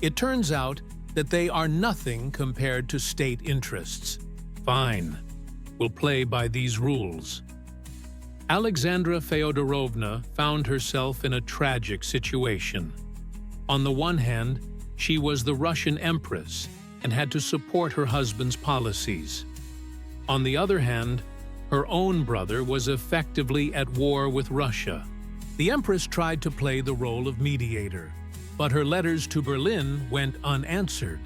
It turns out that they are nothing compared to state interests. Fine, we'll play by these rules." Alexandra Feodorovna found herself in a tragic situation. On the one hand, she was the Russian empress and had to support her husband's policies. On the other hand, her own brother was effectively at war with Russia. The empress tried to play the role of mediator, but her letters to Berlin went unanswered.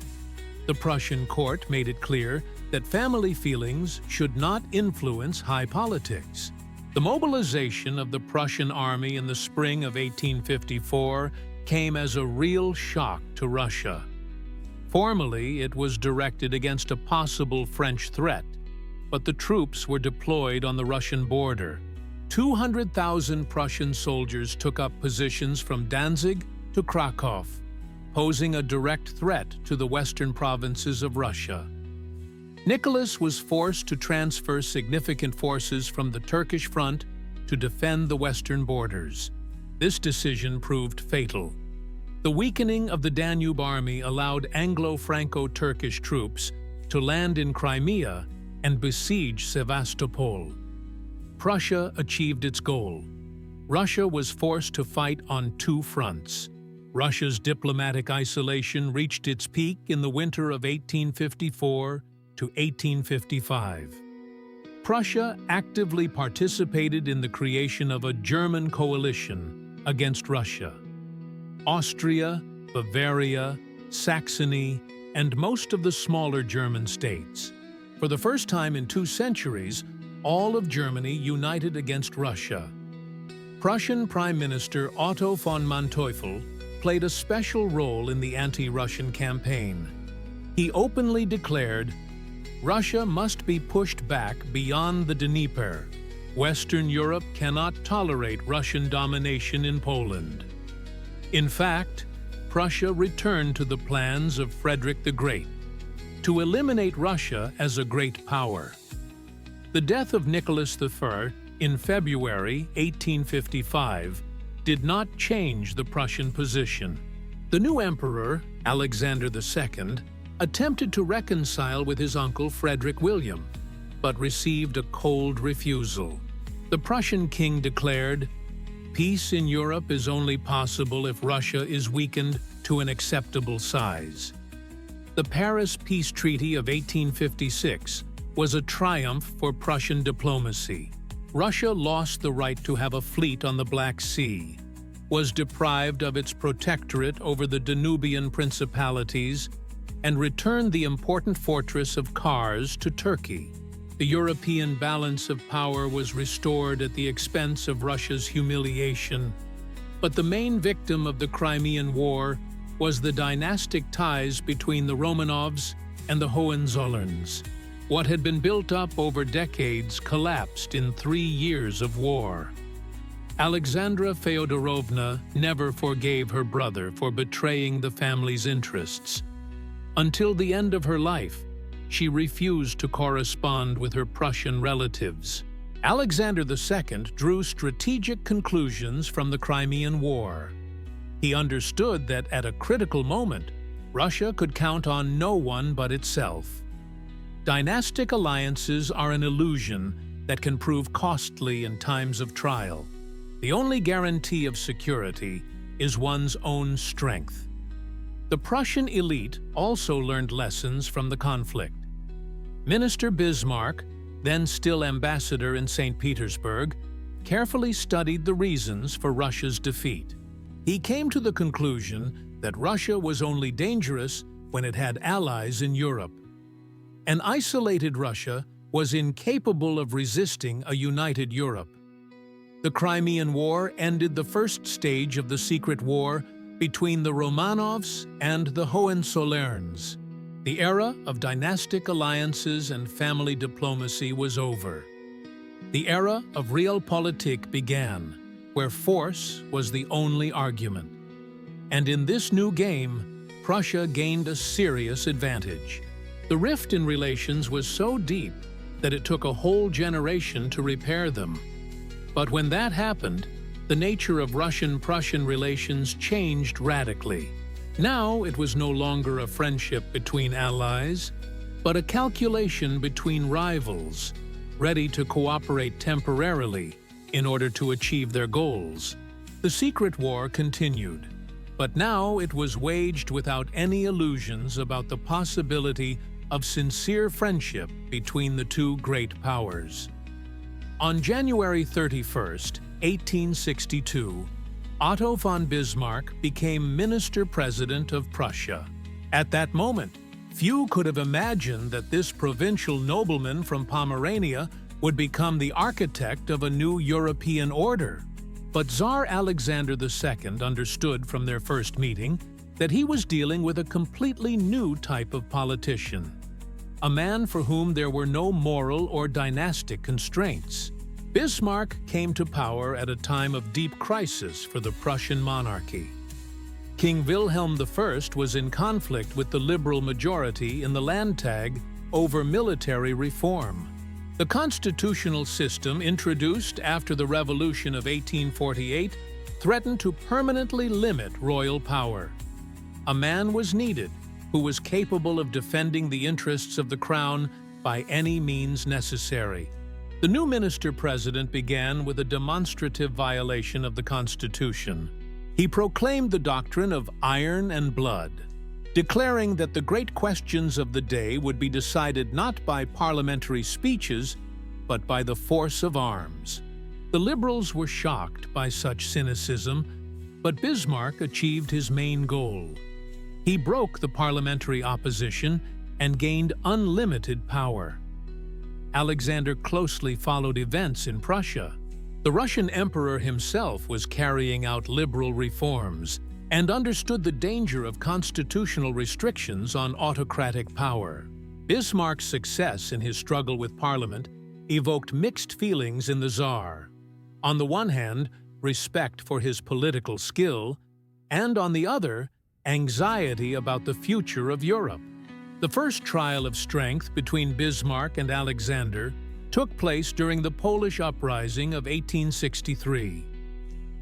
The Prussian court made it clear that family feelings should not influence high politics. The mobilization of the Prussian army in the spring of 1854 came as a real shock to Russia. Formally, it was directed against a possible French threat, but the troops were deployed on the Russian border. 200,000 Prussian soldiers took up positions from Danzig to Krakow, posing a direct threat to the western provinces of Russia. Nicholas was forced to transfer significant forces from the Turkish front to defend the western borders. This decision proved fatal. The weakening of the Danube army allowed Anglo-Franco-Turkish troops to land in Crimea and besiege Sevastopol. Prussia achieved its goal. Russia was forced to fight on two fronts. Russia's diplomatic isolation reached its peak in the winter of 1854 to 1855. Prussia actively participated in the creation of a German coalition against Russia. Austria, Bavaria, Saxony, and most of the smaller German states. For the first time in 2 centuries, all of Germany united against Russia. Prussian Prime Minister Otto von Manteuffel played a special role in the anti-Russian campaign. He openly declared, "Russia must be pushed back beyond the Dnieper. Western Europe cannot tolerate Russian domination in Poland." In fact, Prussia returned to the plans of Frederick the Great to eliminate Russia as a great power. The death of Nicholas I in February 1855 did not change the Prussian position. The new emperor, Alexander II, attempted to reconcile with his uncle Frederick William, but received a cold refusal. The Prussian king declared, "Peace in Europe is only possible if Russia is weakened to an acceptable size." The Paris Peace Treaty of 1856 was a triumph for Prussian diplomacy. Russia lost the right to have a fleet on the Black Sea, was deprived of its protectorate over the Danubian principalities, and returned the important fortress of Kars to Turkey. The European balance of power was restored at the expense of Russia's humiliation. But the main victim of the Crimean War was the dynastic ties between the Romanovs and the Hohenzollerns. What had been built up over decades collapsed in 3 years of war. Alexandra Feodorovna never forgave her brother for betraying the family's interests. Until the end of her life, she refused to correspond with her Prussian relatives. Alexander II drew strategic conclusions from the Crimean War. He understood that at a critical moment, Russia could count on no one but itself. Dynastic alliances are an illusion that can prove costly in times of trial. The only guarantee of security is one's own strength. The Prussian elite also learned lessons from the conflict. Minister Bismarck, then still ambassador in St. Petersburg, carefully studied the reasons for Russia's defeat. He came to the conclusion that Russia was only dangerous when it had allies in Europe. An isolated Russia was incapable of resisting a united Europe. The Crimean War ended the first stage of the secret war between the Romanovs and the Hohenzollerns. The era of dynastic alliances and family diplomacy was over. The era of realpolitik began, where force was the only argument. And in this new game, Prussia gained a serious advantage. The rift in relations was so deep that it took a whole generation to repair them. But when that happened, the nature of Russian-Prussian relations changed radically. Now it was no longer a friendship between allies, but a calculation between rivals, ready to cooperate temporarily in order to achieve their goals. The secret war continued, but now it was waged without any illusions about the possibility of sincere friendship between the two great powers. On January 31st, 1862, Otto von Bismarck became Minister-President of Prussia. At that moment, few could have imagined that this provincial nobleman from Pomerania would become the architect of a new European order. But Tsar Alexander II understood from their first meeting that he was dealing with a completely new type of politician, a man for whom there were no moral or dynastic constraints. Bismarck came to power at a time of deep crisis for the Prussian monarchy. King Wilhelm I was in conflict with the liberal majority in the Landtag over military reform. The constitutional system introduced after the Revolution of 1848 threatened to permanently limit royal power. A man was needed who was capable of defending the interests of the crown by any means necessary. The new minister-president began with a demonstrative violation of the Constitution. He proclaimed the doctrine of iron and blood, declaring that the great questions of the day would be decided not by parliamentary speeches, but by the force of arms. The liberals were shocked by such cynicism, but Bismarck achieved his main goal. He broke the parliamentary opposition and gained unlimited power. Alexander closely followed events in Prussia. The Russian emperor himself was carrying out liberal reforms and understood the danger of constitutional restrictions on autocratic power. Bismarck's success in his struggle with parliament evoked mixed feelings in the Tsar. On the one hand, respect for his political skill, and on the other, anxiety about the future of Europe. The first trial of strength between Bismarck and Alexander took place during the Polish uprising of 1863.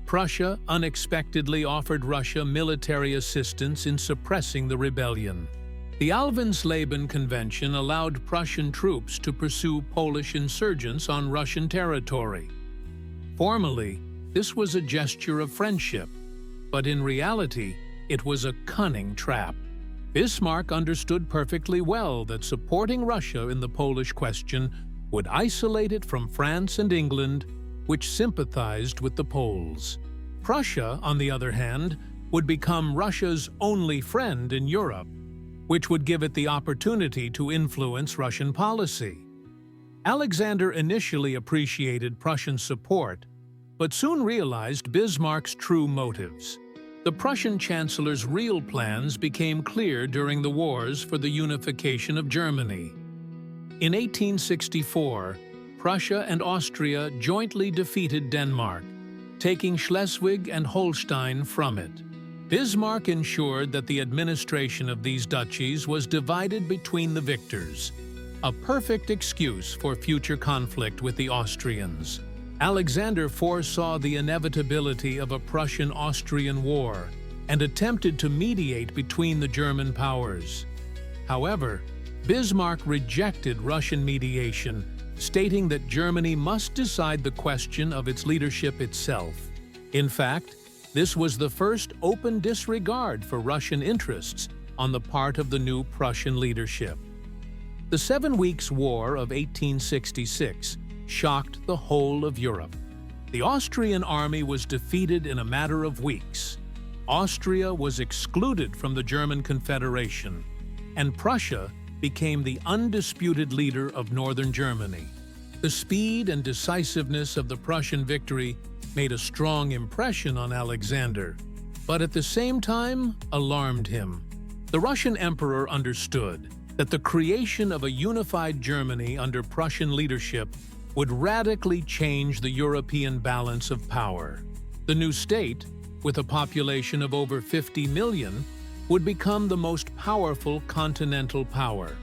Prussia unexpectedly offered Russia military assistance in suppressing the rebellion. The Alvensleben Convention allowed Prussian troops to pursue Polish insurgents on Russian territory. Formally, this was a gesture of friendship, but in reality, it was a cunning trap. Bismarck understood perfectly well that supporting Russia in the Polish question would isolate it from France and England, which sympathized with the Poles. Prussia, on the other hand, would become Russia's only friend in Europe, which would give it the opportunity to influence Russian policy. Alexander initially appreciated Prussian support, but soon realized Bismarck's true motives. The Prussian chancellor's real plans became clear during the wars for the unification of Germany. In 1864, Prussia and Austria jointly defeated Denmark, taking Schleswig and Holstein from it. Bismarck ensured that the administration of these duchies was divided between the victors, a perfect excuse for future conflict with the Austrians. Alexander foresaw the inevitability of a Prussian-Austrian war and attempted to mediate between the German powers. However, Bismarck rejected Russian mediation, stating that Germany must decide the question of its leadership itself. In fact, this was the first open disregard for Russian interests on the part of the new Prussian leadership. The 7 Weeks' War of 1866 shocked the whole of Europe. The Austrian army was defeated in a matter of weeks. Austria was excluded from the German Confederation, and Prussia became the undisputed leader of northern Germany. The speed and decisiveness of the Prussian victory made a strong impression on Alexander, but at the same time alarmed him. The Russian emperor understood that the creation of a unified Germany under Prussian leadership would radically change the European balance of power. The new state, with a population of over 50 million, would become the most powerful continental power.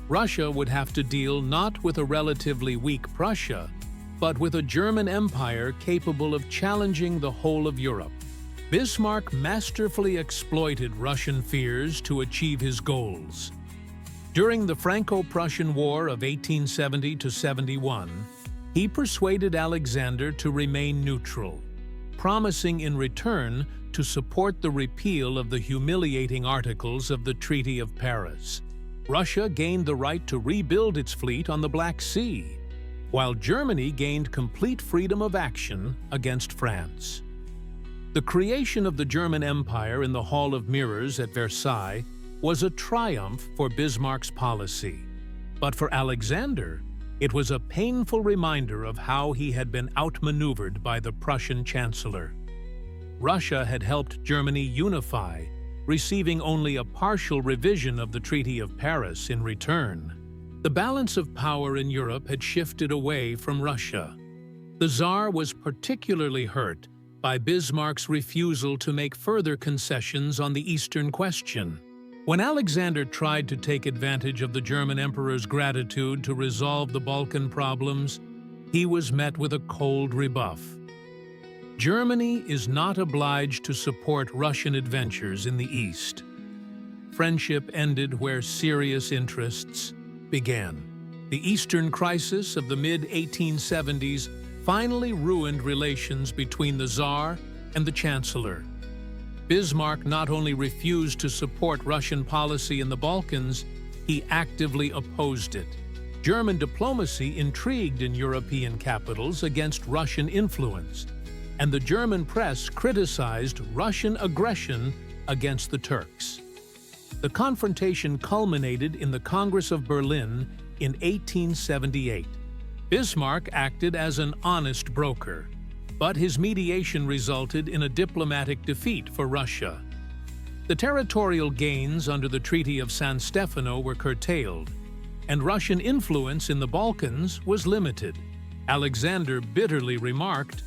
Russia would have to deal not with a relatively weak Prussia, but with a German empire capable of challenging the whole of Europe. Bismarck masterfully exploited Russian fears to achieve his goals. During the Franco-Prussian War of 1870–71, he persuaded Alexander to remain neutral, promising in return to support the repeal of the humiliating articles of the Treaty of Paris. Russia gained the right to rebuild its fleet on the Black Sea, while Germany gained complete freedom of action against France. The creation of the German Empire in the Hall of Mirrors at Versailles was a triumph for Bismarck's policy. But for Alexander, it was a painful reminder of how he had been outmaneuvered by the Prussian chancellor. Russia had helped Germany unify, receiving only a partial revision of the Treaty of Paris in return. The balance of power in Europe had shifted away from Russia. The Tsar was particularly hurt by Bismarck's refusal to make further concessions on the Eastern question. When Alexander tried to take advantage of the German emperor's gratitude to resolve the Balkan problems, he was met with a cold rebuff. Germany is not obliged to support Russian adventures in the East. Friendship ended where serious interests began. The Eastern crisis of the mid-1870s finally ruined relations between the Tsar and the Chancellor. Bismarck not only refused to support Russian policy in the Balkans, he actively opposed it. German diplomacy intrigued in European capitals against Russian influence, and the German press criticized Russian aggression against the Turks. The confrontation culminated in the Congress of Berlin in 1878. Bismarck acted as an honest broker, but his mediation resulted in a diplomatic defeat for Russia. The territorial gains under the Treaty of San Stefano were curtailed, and Russian influence in the Balkans was limited. Alexander bitterly remarked,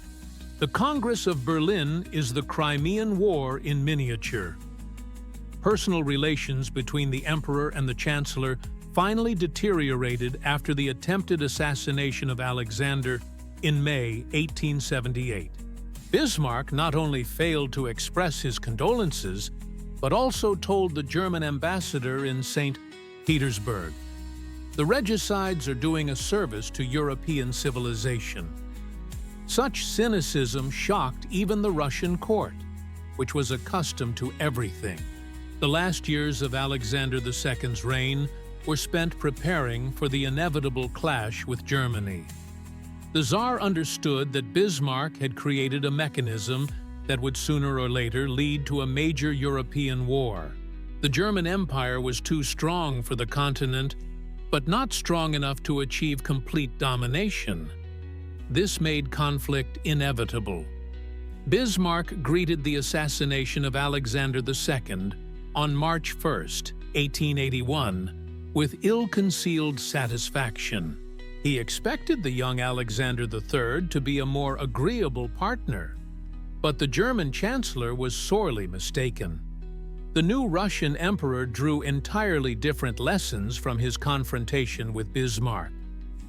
"The Congress of Berlin is the Crimean War in miniature." Personal relations between the emperor and the chancellor finally deteriorated after the attempted assassination of Alexander in May 1878. Bismarck not only failed to express his condolences, but also told the German ambassador in St. Petersburg, "The regicides are doing a service to European civilization." Such cynicism shocked even the Russian court, which was accustomed to everything. The last years of Alexander II's reign were spent preparing for the inevitable clash with Germany. The Tsar understood that Bismarck had created a mechanism that would sooner or later lead to a major European war. The German Empire was too strong for the continent, but not strong enough to achieve complete domination. This made conflict inevitable. Bismarck greeted the assassination of Alexander II on March 1, 1881, with ill-concealed satisfaction. He expected the young Alexander III to be a more agreeable partner, but the German chancellor was sorely mistaken. The new Russian emperor drew entirely different lessons from his confrontation with Bismarck.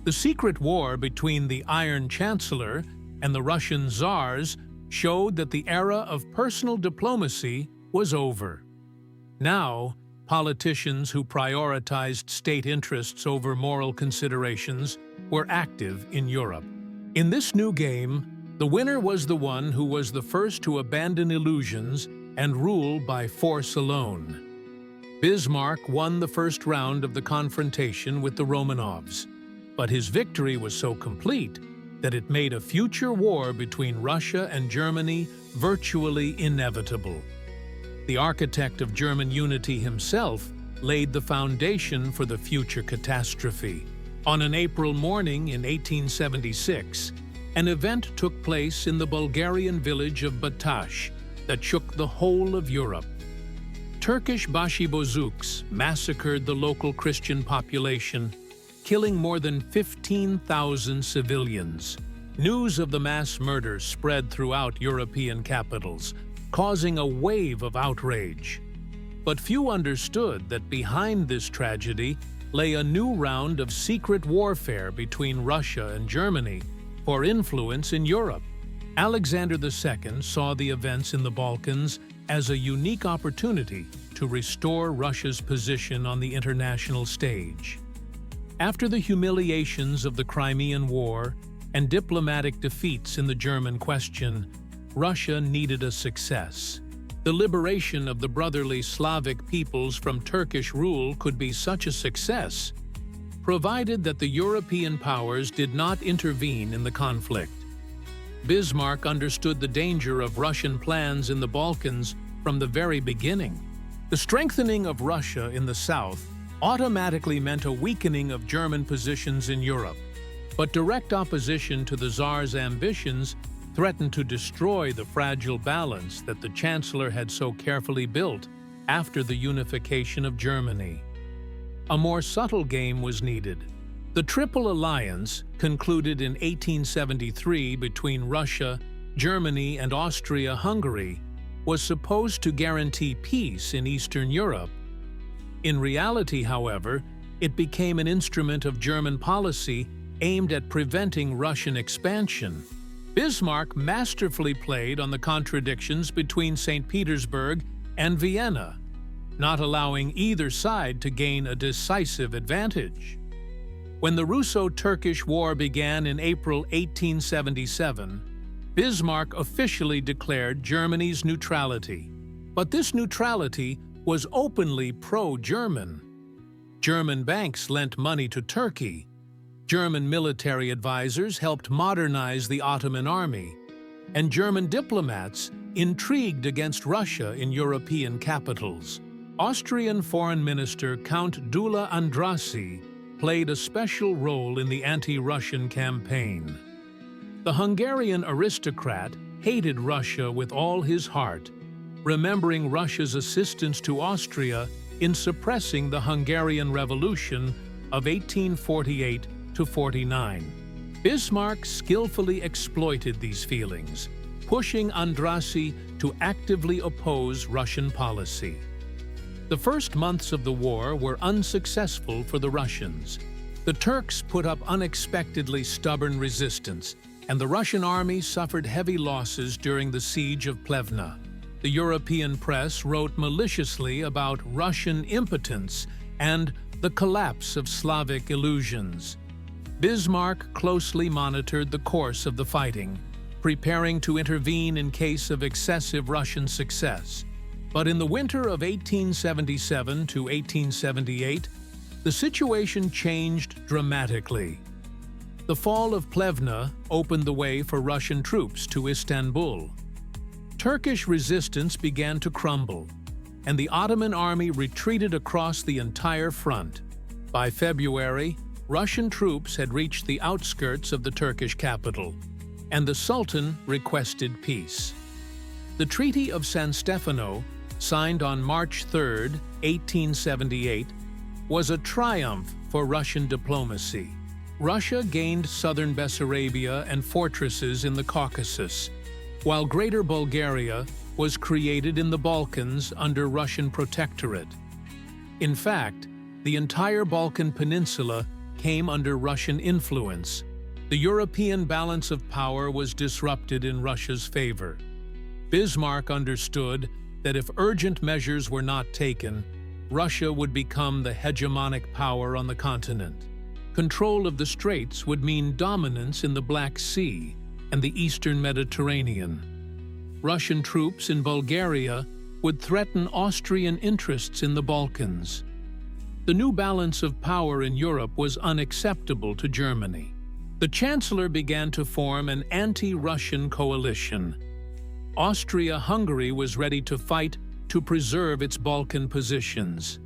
The secret war between the Iron Chancellor and the Russian Tsars showed that the era of personal diplomacy was over. Now, politicians who prioritized state interests over moral considerations were active in Europe. In this new game, the winner was the one who was the first to abandon illusions and rule by force alone. Bismarck won the first round of the confrontation with the Romanovs, but his victory was so complete that it made a future war between Russia and Germany virtually inevitable. The architect of German unity himself laid the foundation for the future catastrophe. On an April morning in 1876, an event took place in the Bulgarian village of Batash that shook the whole of Europe. Turkish Başibozuks massacred the local Christian population, killing more than 15,000 civilians. News of the mass murder spread throughout European capitals, causing a wave of outrage. But few understood that behind this tragedy lay a new round of secret warfare between Russia and Germany for influence in Europe. Alexander II saw the events in the Balkans as a unique opportunity to restore Russia's position on the international stage. After the humiliations of the Crimean War and diplomatic defeats in the German question, Russia needed a success. The liberation of the brotherly Slavic peoples from Turkish rule could be such a success, provided that the European powers did not intervene in the conflict. Bismarck understood the danger of Russian plans in the Balkans from the very beginning. The strengthening of Russia in the south automatically meant a weakening of German positions in Europe, but direct opposition to the Tsar's ambitions threatened to destroy the fragile balance that the Chancellor had so carefully built after the unification of Germany. A more subtle game was needed. The Triple Alliance, concluded in 1873 between Russia, Germany, and Austria-Hungary, was supposed to guarantee peace in Eastern Europe. In reality, however, it became an instrument of German policy aimed at preventing Russian expansion. Bismarck masterfully played on the contradictions between St. Petersburg and Vienna, not allowing either side to gain a decisive advantage. When the Russo-Turkish War began in April 1877, Bismarck officially declared Germany's neutrality. But this neutrality was openly pro-German. German banks lent money to Turkey. German military advisors helped modernize the Ottoman army, and German diplomats intrigued against Russia in European capitals. Austrian Foreign Minister Count Gyula Andrassy played a special role in the anti-Russian campaign. The Hungarian aristocrat hated Russia with all his heart, remembering Russia's assistance to Austria in suppressing the Hungarian Revolution of 1848–49. Bismarck skillfully exploited these feelings, pushing Andrassy to actively oppose Russian policy. The first months of the war were unsuccessful for the Russians. The Turks put up unexpectedly stubborn resistance, and the Russian army suffered heavy losses during the siege of Plevna. The European press wrote maliciously about Russian impotence and the collapse of Slavic illusions. Bismarck closely monitored the course of the fighting, preparing to intervene in case of excessive Russian success. But in the winter of 1877 to 1878, the situation changed dramatically. The fall of Plevna opened the way for Russian troops to Istanbul. Turkish resistance began to crumble, and the Ottoman army retreated across the entire front. By February, Russian troops had reached the outskirts of the Turkish capital, and the Sultan requested peace. The Treaty of San Stefano, signed on March 3, 1878, was a triumph for Russian diplomacy. Russia gained southern Bessarabia and fortresses in the Caucasus, while Greater Bulgaria was created in the Balkans under Russian protectorate. In fact, the entire Balkan Peninsula came under Russian influence. The European balance of power was disrupted in Russia's favor. Bismarck understood that if urgent measures were not taken, Russia would become the hegemonic power on the continent. Control of the Straits would mean dominance in the Black Sea and the Eastern Mediterranean. Russian troops in Bulgaria would threaten Austrian interests in the Balkans. The new balance of power in Europe was unacceptable to Germany. The Chancellor began to form an anti-Russian coalition. Austria-Hungary was ready to fight to preserve its Balkan positions.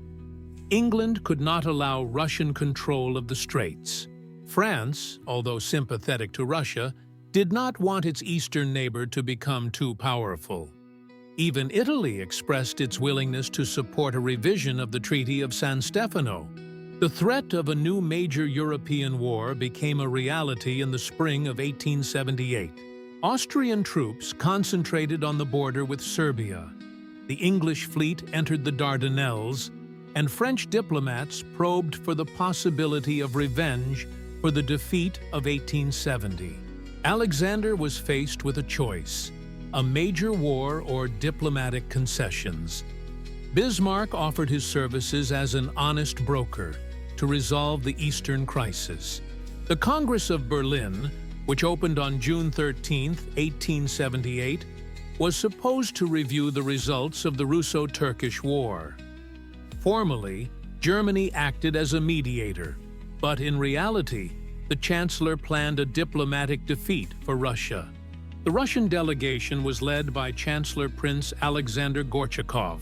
England could not allow Russian control of the Straits. France, although sympathetic to Russia, did not want its eastern neighbor to become too powerful. Even Italy expressed its willingness to support a revision of the Treaty of San Stefano. The threat of a new major European war became a reality in the spring of 1878. Austrian troops concentrated on the border with Serbia. The English fleet entered the Dardanelles, and French diplomats probed for the possibility of revenge for the defeat of 1870. Alexander was faced with a choice: a major war or diplomatic concessions. Bismarck offered his services as an honest broker to resolve the Eastern crisis. The Congress of Berlin, which opened on June 13, 1878, was supposed to review the results of the Russo-Turkish War. Formally, Germany acted as a mediator, but in reality, the Chancellor planned a diplomatic defeat for Russia. The Russian delegation was led by Chancellor Prince Alexander Gorchakov,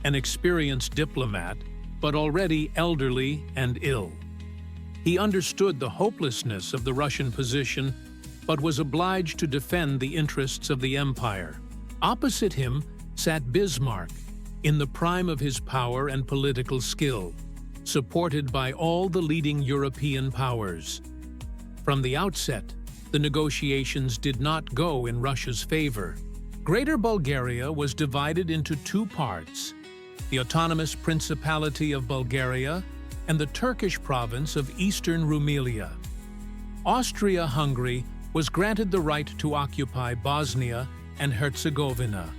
an experienced diplomat, but already elderly and ill. He understood the hopelessness of the Russian position, but was obliged to defend the interests of the empire. Opposite him sat Bismarck, in the prime of his power and political skill, supported by all the leading European powers. From the outset, the negotiations did not go in Russia's favor. Greater Bulgaria was divided into two parts: the autonomous Principality of Bulgaria and the Turkish province of Eastern Rumelia. Austria-Hungary was granted the right to occupy Bosnia and Herzegovina.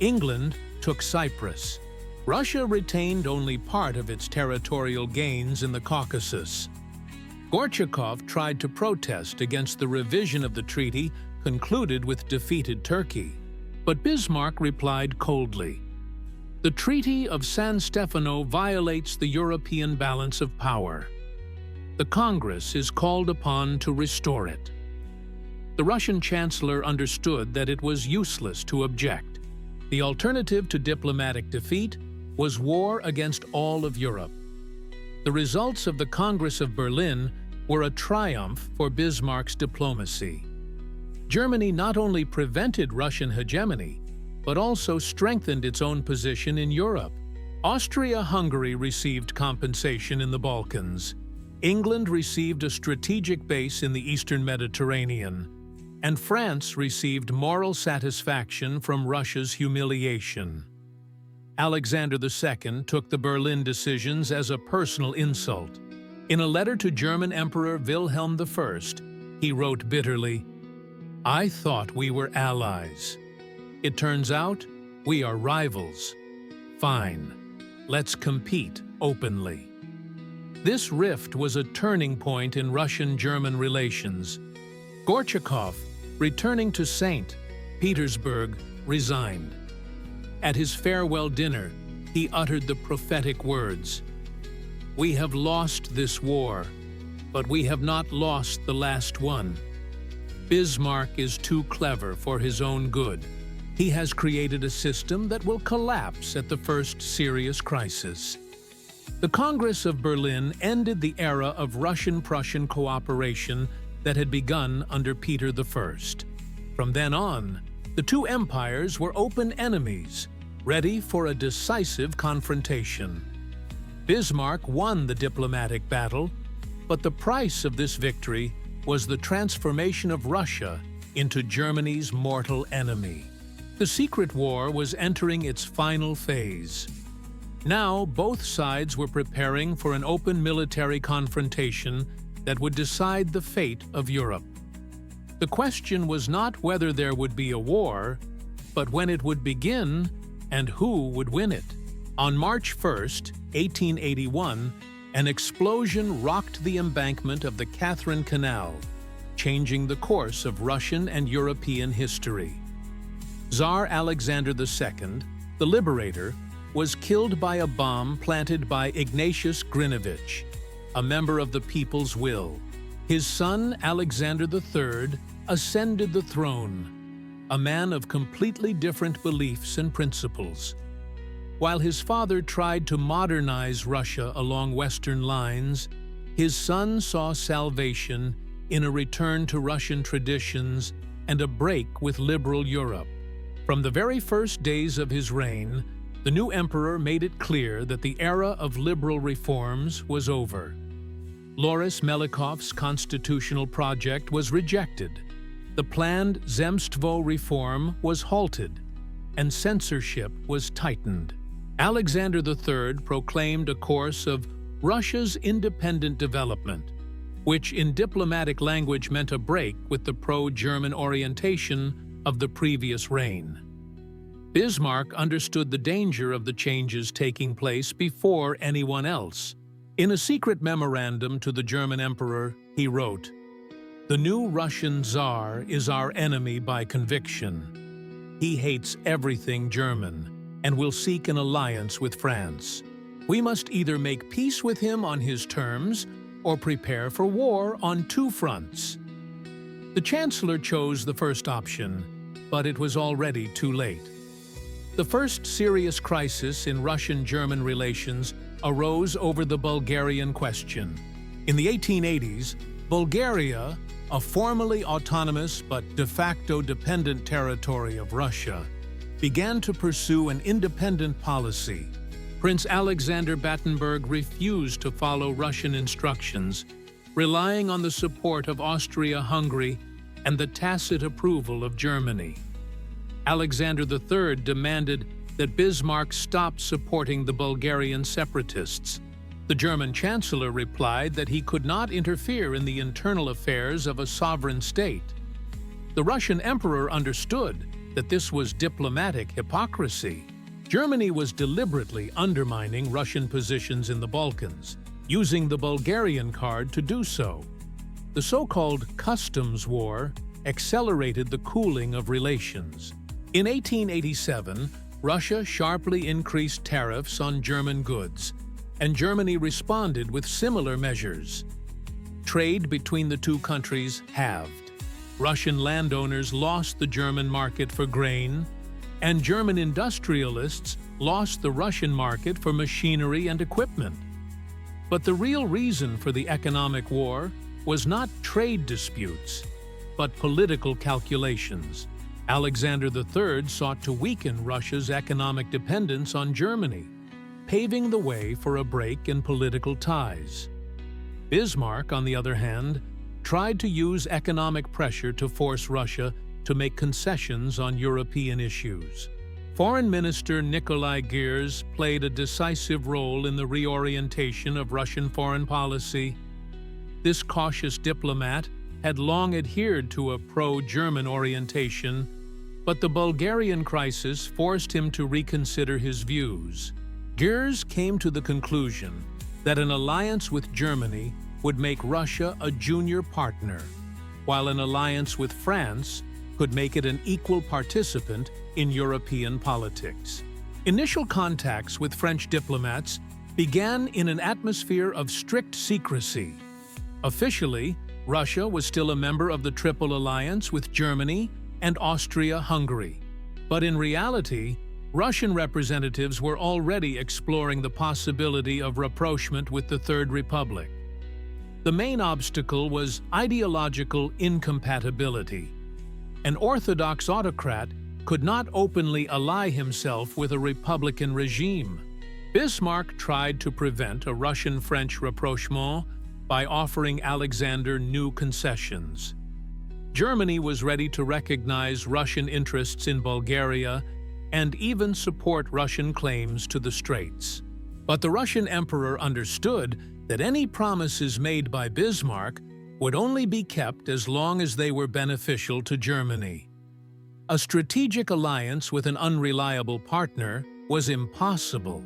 England took Cyprus. Russia retained only part of its territorial gains in the Caucasus. Gorchakov tried to protest against the revision of the treaty concluded with defeated Turkey, but Bismarck replied coldly, "The Treaty of San Stefano violates the European balance of power. The Congress is called upon to restore it." The Russian Chancellor understood that it was useless to object. The alternative to diplomatic defeat was war against all of Europe. The results of the Congress of Berlin were a triumph for Bismarck's diplomacy. Germany not only prevented Russian hegemony, but also strengthened its own position in Europe. Austria-Hungary received compensation in the Balkans. England received a strategic base in the Eastern Mediterranean, and France received moral satisfaction from Russia's humiliation. Alexander II took the Berlin decisions as a personal insult. In a letter to German Emperor Wilhelm I, he wrote bitterly, "I thought we were allies. It turns out we are rivals. Fine, let's compete openly." This rift was a turning point in Russian-German relations. Gorchakov, returning to St. Petersburg, resigned. At his farewell dinner, he uttered the prophetic words, "We have lost this war, but we have not lost the last one." Bismarck is too clever for his own good. He has created a system that will collapse at the first serious crisis. The Congress of Berlin ended the era of Russian-Prussian cooperation that had begun under Peter I. From then on, the two empires were open enemies, ready for a decisive confrontation. Bismarck won the diplomatic battle, But the price of this victory was the transformation of Russia into Germany's mortal enemy. The secret war was entering its final phase. Now, both sides were preparing for an open military confrontation that would decide the fate of Europe. The question was not whether there would be a war, but when it would begin and who would win it. On March 1st, 1881, an explosion rocked the embankment of the Catherine Canal, changing the course of Russian and European history. Tsar Alexander II, the liberator, was killed by a bomb planted by Ignatius Grinovich, a member of the People's Will. His son, Alexander III, ascended the throne, a man of completely different beliefs and principles. While his father tried to modernize Russia along Western lines, his son saw salvation in a return to Russian traditions and a break with liberal Europe. From the very first days of his reign, the new emperor made it clear that the era of liberal reforms was over. Loris Melikov's constitutional project was rejected. The planned Zemstvo reform was halted, and censorship was tightened. Alexander III proclaimed a course of Russia's independent development, which in diplomatic language meant a break with the pro-German orientation of the previous reign. Bismarck understood the danger of the changes taking place before anyone else. In a secret memorandum to the German emperor, he wrote, "The new Russian Tsar is our enemy by conviction. He hates everything German and will seek an alliance with France. We must either make peace with him on his terms or prepare for war on two fronts." The Chancellor chose the first option, but it was already too late. The first serious crisis in Russian-German relations arose over the Bulgarian question. In the 1880s, Bulgaria, a formally autonomous but de facto dependent territory of Russia, began to pursue an independent policy. Prince Alexander Battenberg refused to follow Russian instructions, relying on the support of Austria-Hungary and the tacit approval of Germany. Alexander III demanded that Bismarck stop supporting the Bulgarian separatists. The German Chancellor replied that he could not interfere in the internal affairs of a sovereign state. The Russian emperor understood that this was diplomatic hypocrisy. Germany was deliberately undermining Russian positions in the Balkans, using the Bulgarian card to do so. The so-called customs war accelerated the cooling of relations. In 1887, Russia sharply increased tariffs on German goods, and Germany responded with similar measures. Trade between the two countries halved. Russian landowners lost the German market for grain, and German industrialists lost the Russian market for machinery and equipment. But the real reason for the economic war was not trade disputes, but political calculations. Alexander III sought to weaken Russia's economic dependence on Germany, paving the way for a break in political ties. Bismarck, on the other hand, tried to use economic pressure to force Russia to make concessions on European issues. Foreign Minister Nikolai Gers played a decisive role in the reorientation of Russian foreign policy. This cautious diplomat had long adhered to a pro-German orientation, but the Bulgarian crisis forced him to reconsider his views. Gers came to the conclusion that an alliance with Germany would make Russia a junior partner, while an alliance with France could make it an equal participant in European politics. Initial contacts with French diplomats began in an atmosphere of strict secrecy. Officially, Russia was still a member of the Triple Alliance with Germany and Austria-Hungary. But in reality, Russian representatives were already exploring the possibility of rapprochement with the Third Republic. The main obstacle was ideological incompatibility. An orthodox autocrat could not openly ally himself with a republican regime. Bismarck tried to prevent a Russian-French rapprochement by offering Alexander new concessions. Germany was ready to recognize Russian interests in Bulgaria and even support Russian claims to the Straits. But the Russian emperor understood that any promises made by Bismarck would only be kept as long as they were beneficial to Germany. A strategic alliance with an unreliable partner was impossible.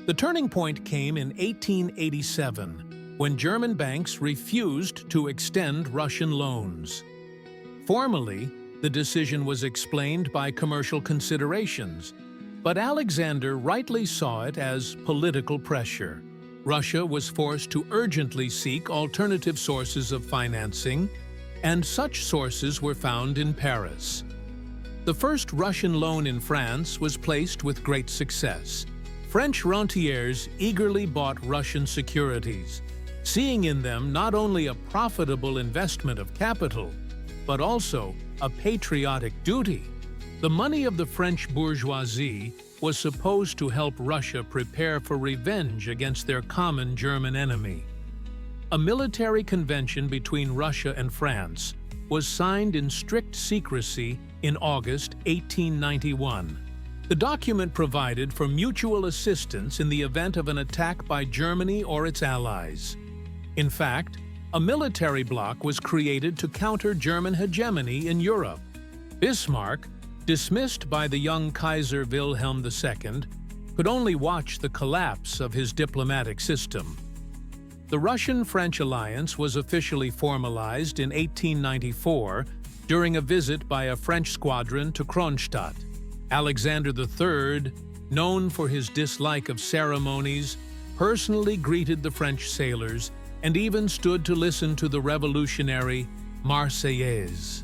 The turning point came in 1887, when German banks refused to extend Russian loans. Formally, the decision was explained by commercial considerations, but Alexander rightly saw it as political pressure. Russia was forced to urgently seek alternative sources of financing, and such sources were found in Paris. The first Russian loan in France was placed with great success. French rentiers eagerly bought Russian securities, seeing in them not only a profitable investment of capital, but also a patriotic duty. The money of the French bourgeoisie was supposed to help Russia prepare for revenge against their common German enemy. A military convention between Russia and France was signed in strict secrecy in August 1891. The document provided for mutual assistance in the event of an attack by Germany or its allies. In fact, a military bloc was created to counter German hegemony in Europe. Bismarck, dismissed by the young Kaiser Wilhelm II, could only watch the collapse of his diplomatic system. The Russian-French alliance was officially formalized in 1894 during a visit by a French squadron to Kronstadt. Alexander III, known for his dislike of ceremonies, personally greeted the French sailors and even stood to listen to the revolutionary Marseillaise.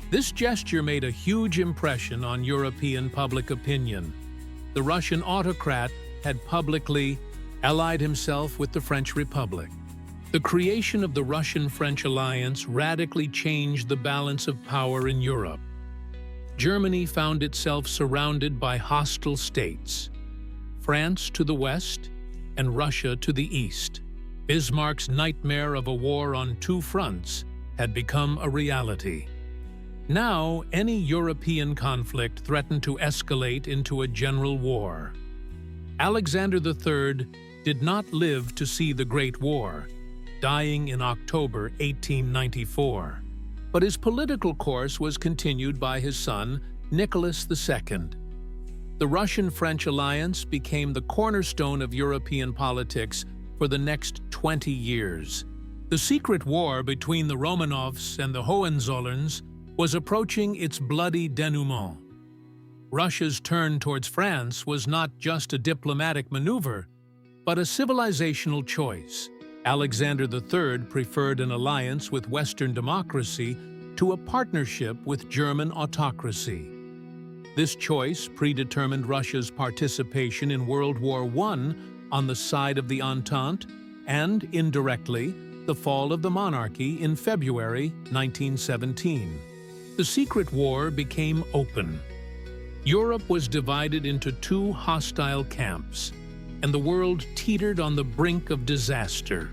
This gesture made a huge impression on European public opinion. The Russian autocrat had publicly allied himself with the French Republic. The creation of the Russian-French alliance radically changed the balance of power in Europe. Germany found itself surrounded by hostile states, France to the west and Russia to the east. Bismarck's nightmare of a war on two fronts had become a reality. Now, any European conflict threatened to escalate into a general war. Alexander III did not live to see the Great War, dying in October 1894. But his political course was continued by his son, Nicholas II. The Russian-French alliance became the cornerstone of European politics for the next 20 years. The secret war between the Romanovs and the Hohenzollerns was approaching its bloody denouement. Russia's turn towards France was not just a diplomatic maneuver, but a civilizational choice. Alexander III preferred an alliance with Western democracy to a partnership with German autocracy. This choice predetermined Russia's participation in World War I on the side of the Entente and, indirectly, the fall of the monarchy in February 1917. The secret war became open. Europe was divided into two hostile camps, and the world teetered on the brink of disaster.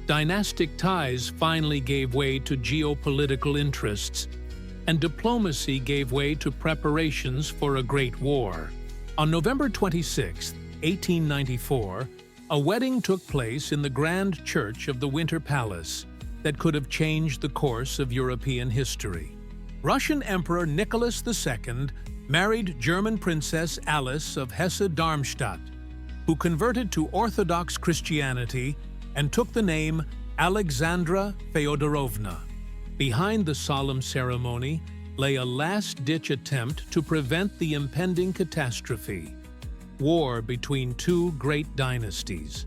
Dynastic ties finally gave way to geopolitical interests, and diplomacy gave way to preparations for a great war. On November 26, 1894, a wedding took place in the Grand Church of the Winter Palace that could have changed the course of European history. Russian Emperor Nicholas II married German Princess Alice of Hesse-Darmstadt, who converted to Orthodox Christianity and took the name Alexandra Feodorovna. Behind the solemn ceremony lay a last-ditch attempt to prevent the impending catastrophe: war between two great dynasties.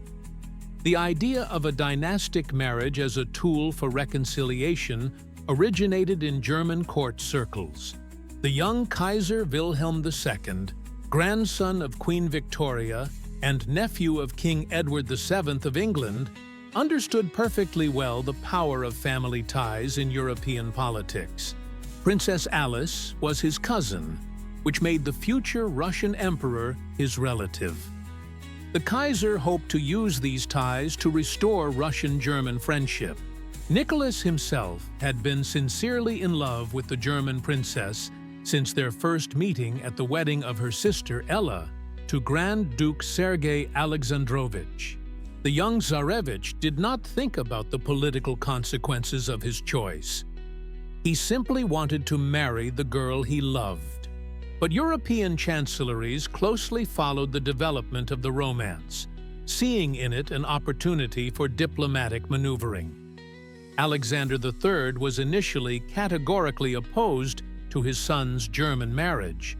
The idea of a dynastic marriage as a tool for reconciliation originated in German court circles. The young Kaiser Wilhelm II, grandson of Queen Victoria and nephew of King Edward VII of England, understood perfectly well the power of family ties in European politics. Princess Alice was his cousin, which made the future Russian emperor his relative. The Kaiser hoped to use these ties to restore Russian-German friendship. Nicholas himself had been sincerely in love with the German princess since their first meeting at the wedding of her sister Ella to Grand Duke Sergei Alexandrovich. The young Tsarevich did not think about the political consequences of his choice. He simply wanted to marry the girl he loved. But European chancelleries closely followed the development of the romance, seeing in it an opportunity for diplomatic maneuvering. Alexander III was initially categorically opposed to his son's German marriage.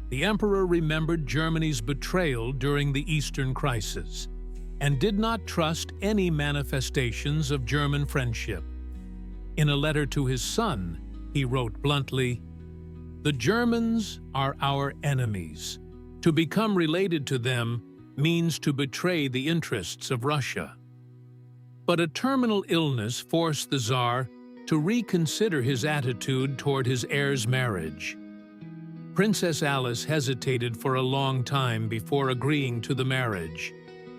The emperor remembered Germany's betrayal during the Eastern Crisis and did not trust any manifestations of German friendship. In a letter to his son, he wrote bluntly, "The Germans are our enemies. To become related to them means to betray the interests of Russia." But a terminal illness forced the Tsar to reconsider his attitude toward his heir's marriage. Princess Alice hesitated for a long time before agreeing to the marriage.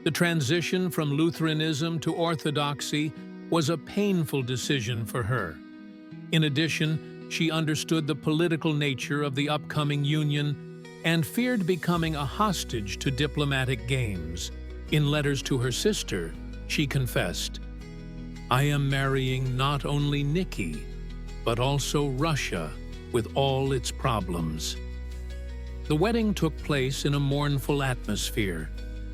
The transition from Lutheranism to Orthodoxy was a painful decision for her. In addition, she understood the political nature of the upcoming union and feared becoming a hostage to diplomatic games. In letters to her sister, she confessed, "I am marrying not only Nikki, but also Russia with all its problems." The wedding took place in a mournful atmosphere.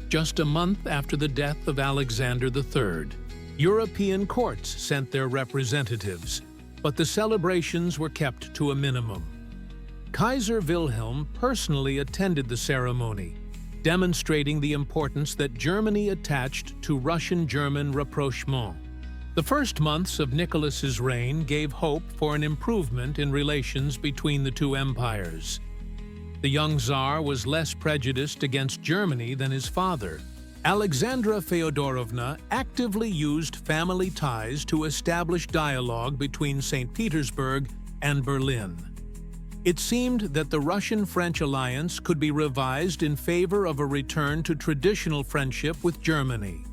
Just a month after the death of Alexander III, European courts sent their representatives, but the celebrations were kept to a minimum. Kaiser Wilhelm personally attended the ceremony, demonstrating the importance that Germany attached to Russian-German rapprochement. The first months of Nicholas's reign gave hope for an improvement in relations between the two empires. The young Tsar was less prejudiced against Germany than his father. Alexandra Feodorovna actively used family ties to establish dialogue between St. Petersburg and Berlin. It seemed that the Russian-French alliance could be revised in favor of a return to traditional friendship with Germany.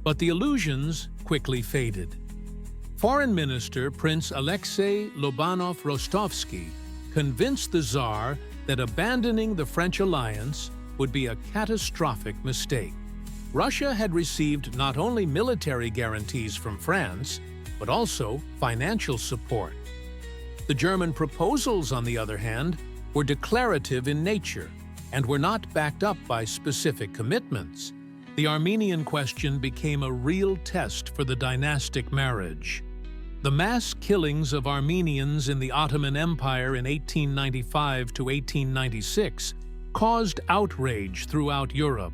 But the illusions quickly faded. Foreign Minister Prince Alexei Lobanov-Rostovsky convinced the Tsar that abandoning the French alliance would be a catastrophic mistake. Russia had received not only military guarantees from France, but also financial support. The German proposals, on the other hand, were declarative in nature and were not backed up by specific commitments. The Armenian question became a real test for the dynastic marriage. The mass killings of Armenians in the Ottoman Empire in 1895 to 1896 caused outrage throughout Europe.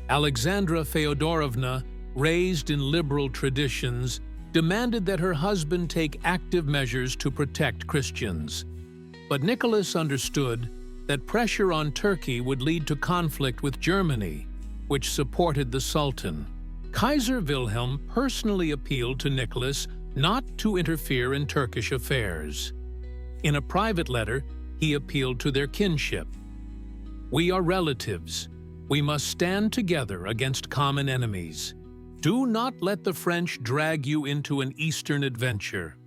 Alexandra Feodorovna, raised in liberal traditions, demanded that her husband take active measures to protect Christians. But Nicholas understood that pressure on Turkey would lead to conflict with Germany, which supported the Sultan. Kaiser Wilhelm personally appealed to Nicholas not to interfere in Turkish affairs. In a private letter, he appealed to their kinship. "We are relatives. We must stand together against common enemies. Do not let the French drag you into an Eastern adventure."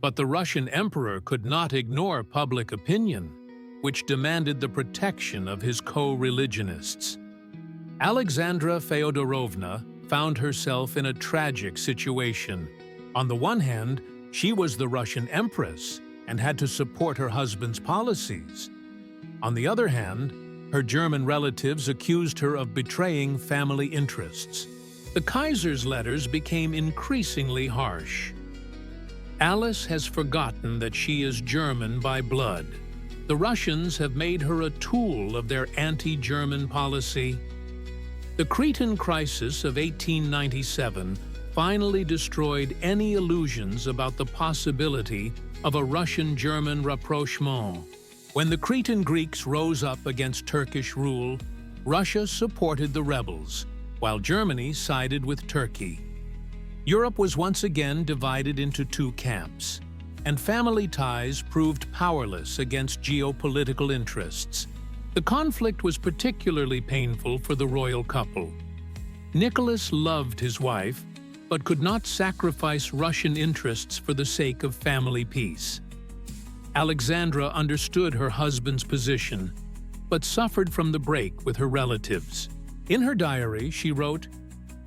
But the Russian emperor could not ignore public opinion, which demanded the protection of his co-religionists. Alexandra Feodorovna found herself in a tragic situation. On the one hand, she was the Russian empress and had to support her husband's policies. On the other hand, her German relatives accused her of betraying family interests. The Kaiser's letters became increasingly harsh. "Alice has forgotten that she is German by blood. The Russians have made her a tool of their anti-German policy." The Cretan crisis of 1897 finally destroyed any illusions about the possibility of a Russian-German rapprochement. When the Cretan Greeks rose up against Turkish rule, Russia supported the rebels, while Germany sided with Turkey. Europe was once again divided into two camps, and family ties proved powerless against geopolitical interests. The conflict was particularly painful for the royal couple. Nicholas loved his wife, but could not sacrifice Russian interests for the sake of family peace. Alexandra understood her husband's position, but suffered from the break with her relatives. In her diary, she wrote,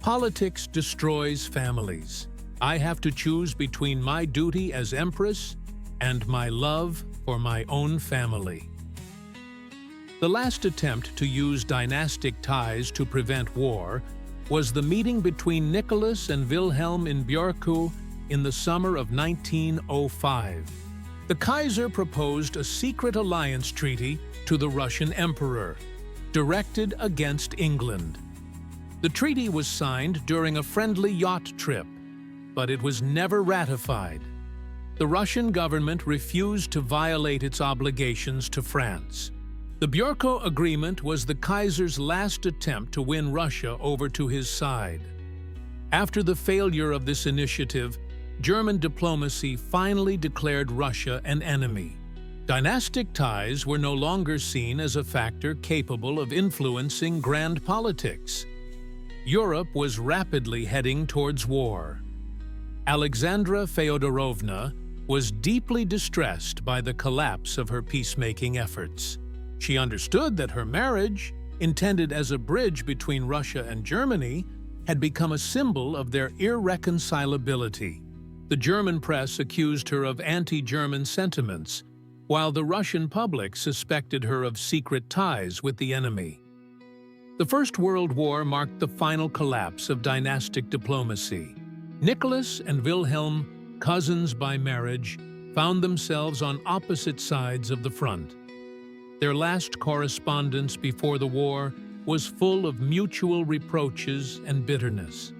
"Politics destroys families. I have to choose between my duty as empress and my love for my own family." The last attempt to use dynastic ties to prevent war was the meeting between Nicholas and Wilhelm in Björkö in the summer of 1905. The Kaiser proposed a secret alliance treaty to the Russian emperor, directed against England. The treaty was signed during a friendly yacht trip, but it was never ratified. The Russian government refused to violate its obligations to France. The Björkö Agreement was the Kaiser's last attempt to win Russia over to his side. After the failure of this initiative, German diplomacy finally declared Russia an enemy. Dynastic ties were no longer seen as a factor capable of influencing grand politics. Europe was rapidly heading towards war. Alexandra Feodorovna was deeply distressed by the collapse of her peacemaking efforts. She understood that her marriage, intended as a bridge between Russia and Germany, had become a symbol of their irreconcilability. The German press accused her of anti-German sentiments, while the Russian public suspected her of secret ties with the enemy. The First World War marked the final collapse of dynastic diplomacy. Nicholas and Wilhelm, cousins by marriage, found themselves on opposite sides of the front. Their last correspondence before the war was full of mutual reproaches and bitterness.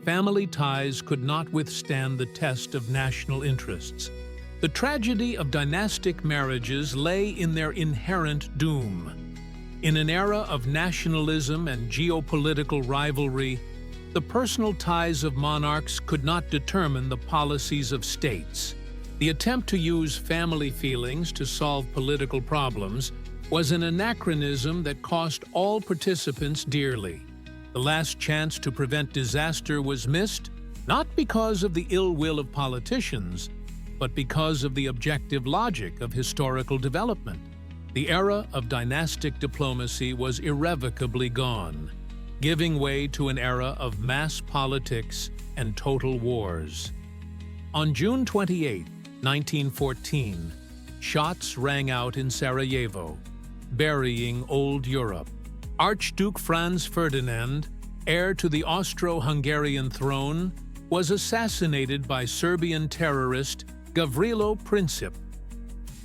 Family ties could not withstand the test of national interests. The tragedy of dynastic marriages lay in their inherent doom. In an era of nationalism and geopolitical rivalry, the personal ties of monarchs could not determine the policies of states. The attempt to use family feelings to solve political problems was an anachronism that cost all participants dearly. The last chance to prevent disaster was missed, not because of the ill will of politicians, but because of the objective logic of historical development. The era of dynastic diplomacy was irrevocably gone, giving way to an era of mass politics and total wars. On June 28, 1914, shots rang out in Sarajevo, burying old Europe. Archduke Franz Ferdinand, heir to the Austro-Hungarian throne, was assassinated by Serbian terrorist Gavrilo Princip.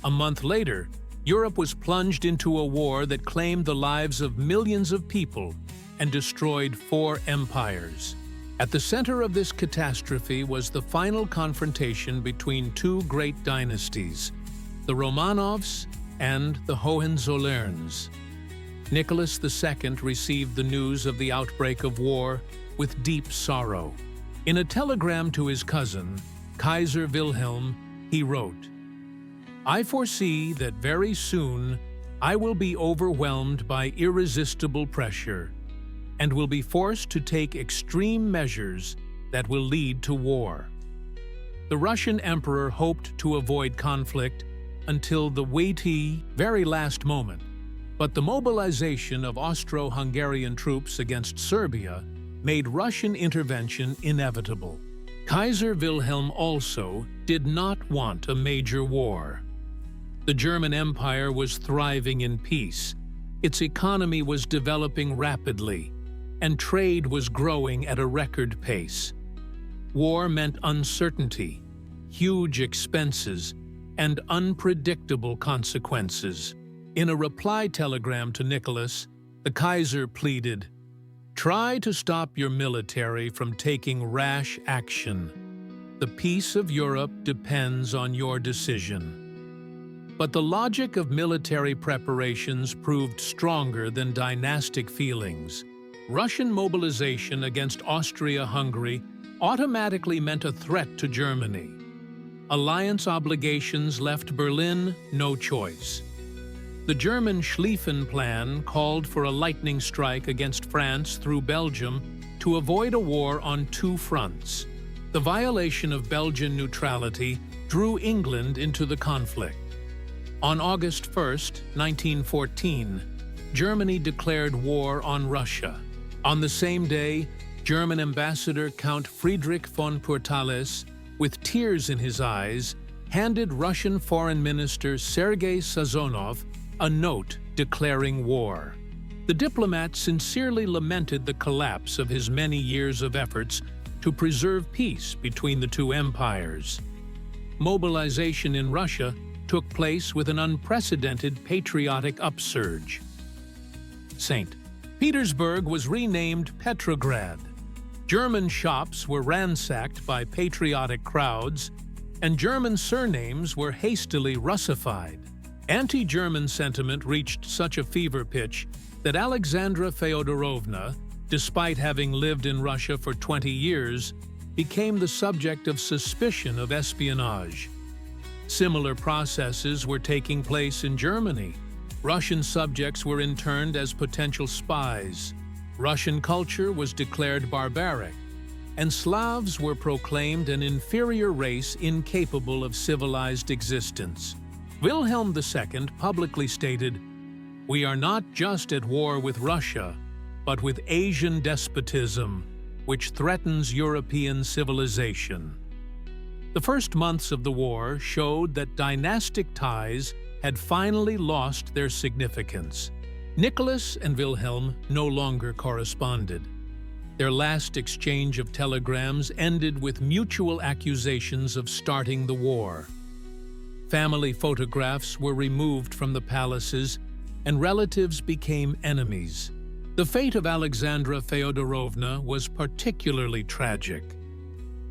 A month later, Europe was plunged into a war that claimed the lives of millions of people and destroyed 4 empires. At the center of this catastrophe was the final confrontation between 2 great dynasties, the Romanovs and the Hohenzollerns. Nicholas II received the news of the outbreak of war with deep sorrow. In a telegram to his cousin, Kaiser Wilhelm, he wrote, "I foresee that very soon I will be overwhelmed by irresistible pressure and will be forced to take extreme measures that will lead to war." The Russian emperor hoped to avoid conflict until the weighty, very last moment, but the mobilization of Austro-Hungarian troops against Serbia made Russian intervention inevitable. Kaiser Wilhelm also did not want a major war. The German Empire was thriving in peace, its economy was developing rapidly, and trade was growing at a record pace. War meant uncertainty, huge expenses, and unpredictable consequences. In a reply telegram to Nicholas, the Kaiser pleaded, "Try to stop your military from taking rash action. The peace of Europe depends on your decision." But the logic of military preparations proved stronger than dynastic feelings. Russian mobilization against Austria-Hungary automatically meant a threat to Germany. Alliance obligations left Berlin no choice. The German Schlieffen Plan called for a lightning strike against France through Belgium to avoid a war on two fronts. The violation of Belgian neutrality drew England into the conflict. On August 1, 1914, Germany declared war on Russia. On the same day, German ambassador Count Friedrich von Pourtalès, with tears in his eyes, handed Russian Foreign Minister Sergei Sazonov a note declaring war. The diplomat sincerely lamented the collapse of his many years of efforts to preserve peace between the two empires. Mobilization in Russia took place with an unprecedented patriotic upsurge. St. Petersburg was renamed Petrograd. German shops were ransacked by patriotic crowds, and German surnames were hastily Russified. Anti-German sentiment reached such a fever pitch that Alexandra Feodorovna, despite having lived in Russia for 20 years, became the subject of suspicion of espionage. Similar processes were taking place in Germany. Russian subjects were interned as potential spies. Russian culture was declared barbaric, and Slavs were proclaimed an inferior race incapable of civilized existence. Wilhelm II publicly stated, "We are not just at war with Russia, but with Asian despotism, which threatens European civilization." The first months of the war showed that dynastic ties had finally lost their significance. Nicholas and Wilhelm no longer corresponded. Their last exchange of telegrams ended with mutual accusations of starting the war. Family photographs were removed from the palaces, and relatives became enemies. The fate of Alexandra Feodorovna was particularly tragic.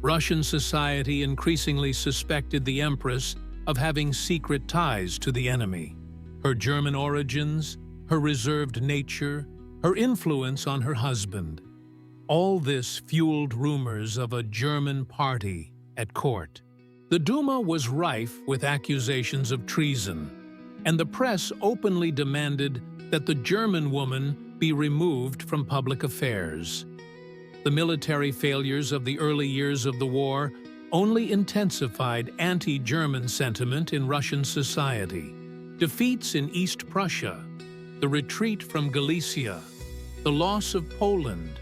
Russian society increasingly suspected the Empress of having secret ties to the enemy. Her German origins, her reserved nature, her influence on her husband. All this fueled rumors of a German party at court. The Duma was rife with accusations of treason, and the press openly demanded that the German woman be removed from public affairs. The military failures of the early years of the war only intensified anti-German sentiment in Russian society. Defeats in East Prussia, the retreat from Galicia, the loss of Poland.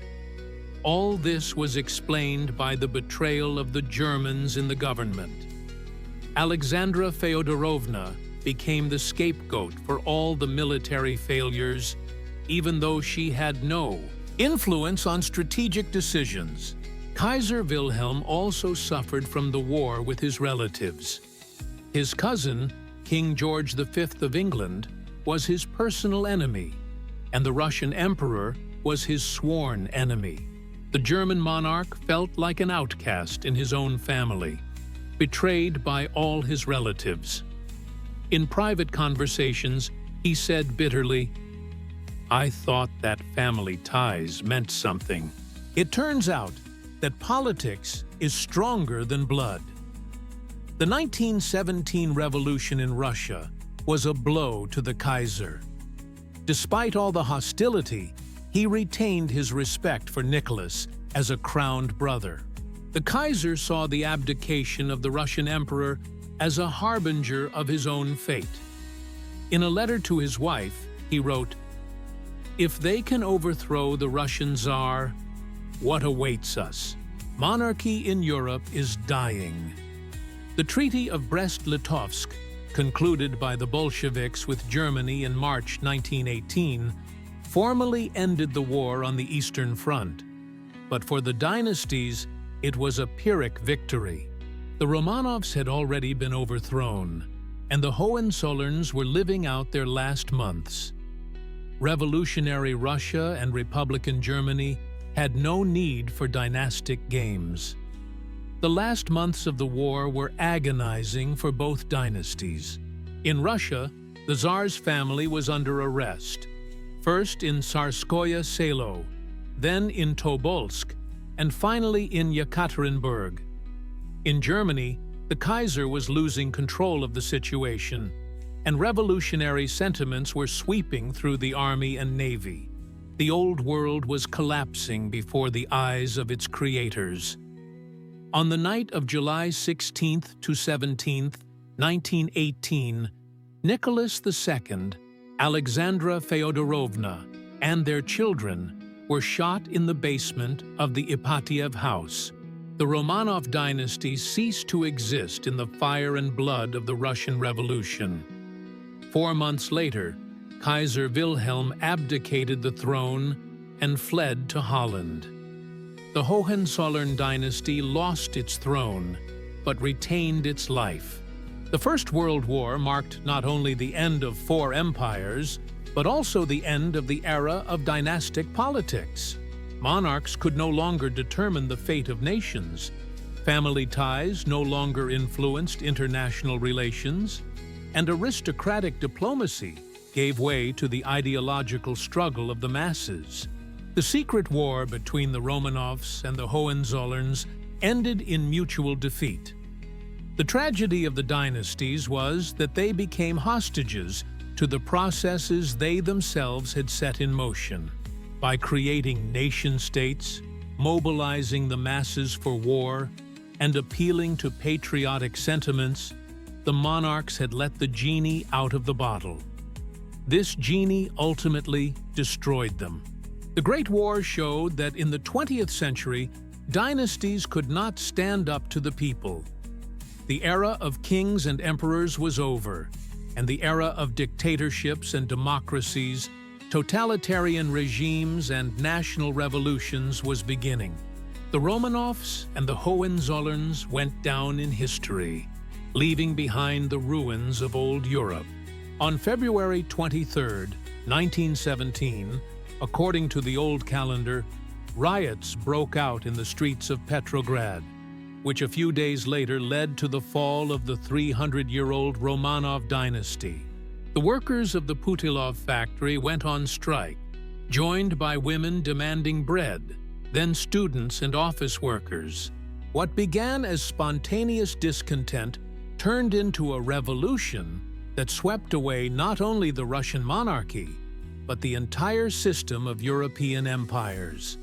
All this was explained by the betrayal of the Germans in the government. Alexandra Feodorovna became the scapegoat for all the military failures, even though she had no influence on strategic decisions. Kaiser Wilhelm also suffered from the war with his relatives. His cousin, King George V of England, was his personal enemy, and the Russian emperor was his sworn enemy. The German monarch felt like an outcast in his own family, betrayed by all his relatives. In private conversations, he said bitterly, "I thought that family ties meant something." It turns out that politics is stronger than blood. The 1917 revolution in Russia was a blow to the Kaiser. Despite all the hostility, he retained his respect for Nicholas as a crowned brother. The Kaiser saw the abdication of the Russian emperor as a harbinger of his own fate. In a letter to his wife, he wrote, "If they can overthrow the Russian Tsar, what awaits us? Monarchy in Europe is dying." The Treaty of Brest-Litovsk, concluded by the Bolsheviks with Germany in March 1918, formally ended the war on the Eastern Front. But for the dynasties, it was a Pyrrhic victory. The Romanovs had already been overthrown, and the Hohenzollerns were living out their last months. Revolutionary Russia and Republican Germany had no need for dynastic games. The last months of the war were agonizing for both dynasties. In Russia, the Tsar's family was under arrest, first in Tsarskoye Selo, then in Tobolsk, and finally in Yekaterinburg. In Germany, the Kaiser was losing control of the situation, and revolutionary sentiments were sweeping through the army and navy. The old world was collapsing before the eyes of its creators. On the night of July 16th to 17th, 1918, Nicholas II, Alexandra Feodorovna, and their children were shot in the basement of the Ipatiev house. The Romanov dynasty ceased to exist in the fire and blood of the Russian Revolution. 4 months later, Kaiser Wilhelm abdicated the throne and fled to Holland. The Hohenzollern dynasty lost its throne, but retained its life. The First World War marked not only the end of 4 empires, but also the end of the era of dynastic politics. Monarchs could no longer determine the fate of nations. Family ties no longer influenced international relations, and aristocratic diplomacy gave way to the ideological struggle of the masses. The secret war between the Romanovs and the Hohenzollerns ended in mutual defeat. The tragedy of the dynasties was that they became hostages to the processes they themselves had set in motion. By creating nation-states, mobilizing the masses for war, and appealing to patriotic sentiments, the monarchs had let the genie out of the bottle. This genie ultimately destroyed them. The Great War showed that in the 20th century, dynasties could not stand up to the people. The era of kings and emperors was over, and the era of dictatorships and democracies, totalitarian regimes and national revolutions was beginning. The Romanovs and the Hohenzollerns went down in history, leaving behind the ruins of old Europe. On February 23, 1917, according to the old calendar, riots broke out in the streets of Petrograd, which a few days later led to the fall of the 300-year-old Romanov dynasty. The workers of the Putilov factory went on strike, joined by women demanding bread, then students and office workers. What began as spontaneous discontent turned into a revolution that swept away not only the Russian monarchy, but the entire system of European empires.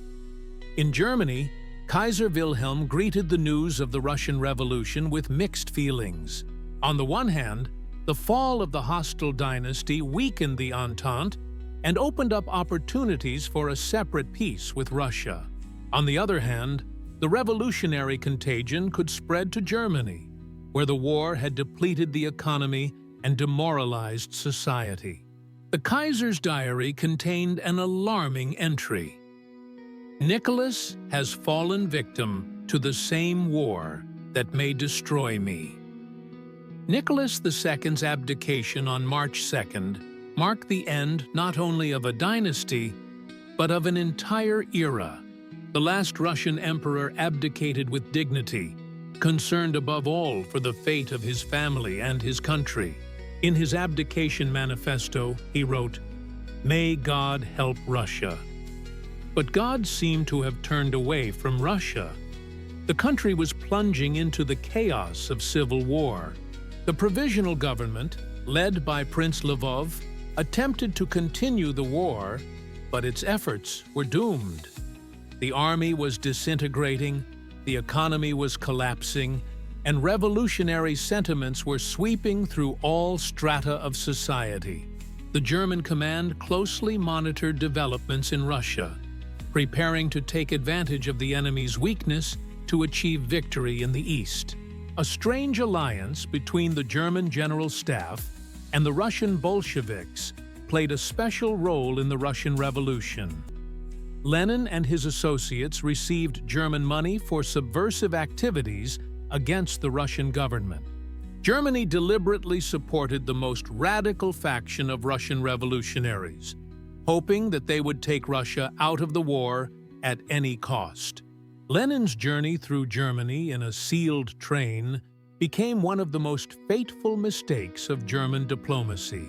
In Germany, Kaiser Wilhelm greeted the news of the Russian Revolution with mixed feelings. On the one hand, the fall of the hostile dynasty weakened the Entente and opened up opportunities for a separate peace with Russia. On the other hand, the revolutionary contagion could spread to Germany, where the war had depleted the economy and demoralized society. The Kaiser's diary contained an alarming entry. Nicholas has fallen victim to the same war that may destroy me. Nicholas II's abdication on March 2nd marked the end not only of a dynasty, but of an entire era. The last Russian emperor abdicated with dignity, concerned above all for the fate of his family and his country. In his abdication manifesto, he wrote, "May God help Russia." But God seemed to have turned away from Russia. The country was plunging into the chaos of civil war. The provisional government, led by Prince Lvov, attempted to continue the war, but its efforts were doomed. The army was disintegrating, the economy was collapsing, and revolutionary sentiments were sweeping through all strata of society. The German command closely monitored developments in Russia, preparing to take advantage of the enemy's weakness to achieve victory in the east. A strange alliance between the German General Staff and the Russian Bolsheviks played a special role in the Russian Revolution. Lenin and his associates received German money for subversive activities against the Russian government. Germany deliberately supported the most radical faction of Russian revolutionaries, hoping that they would take Russia out of the war at any cost. Lenin's journey through Germany in a sealed train became one of the most fateful mistakes of German diplomacy.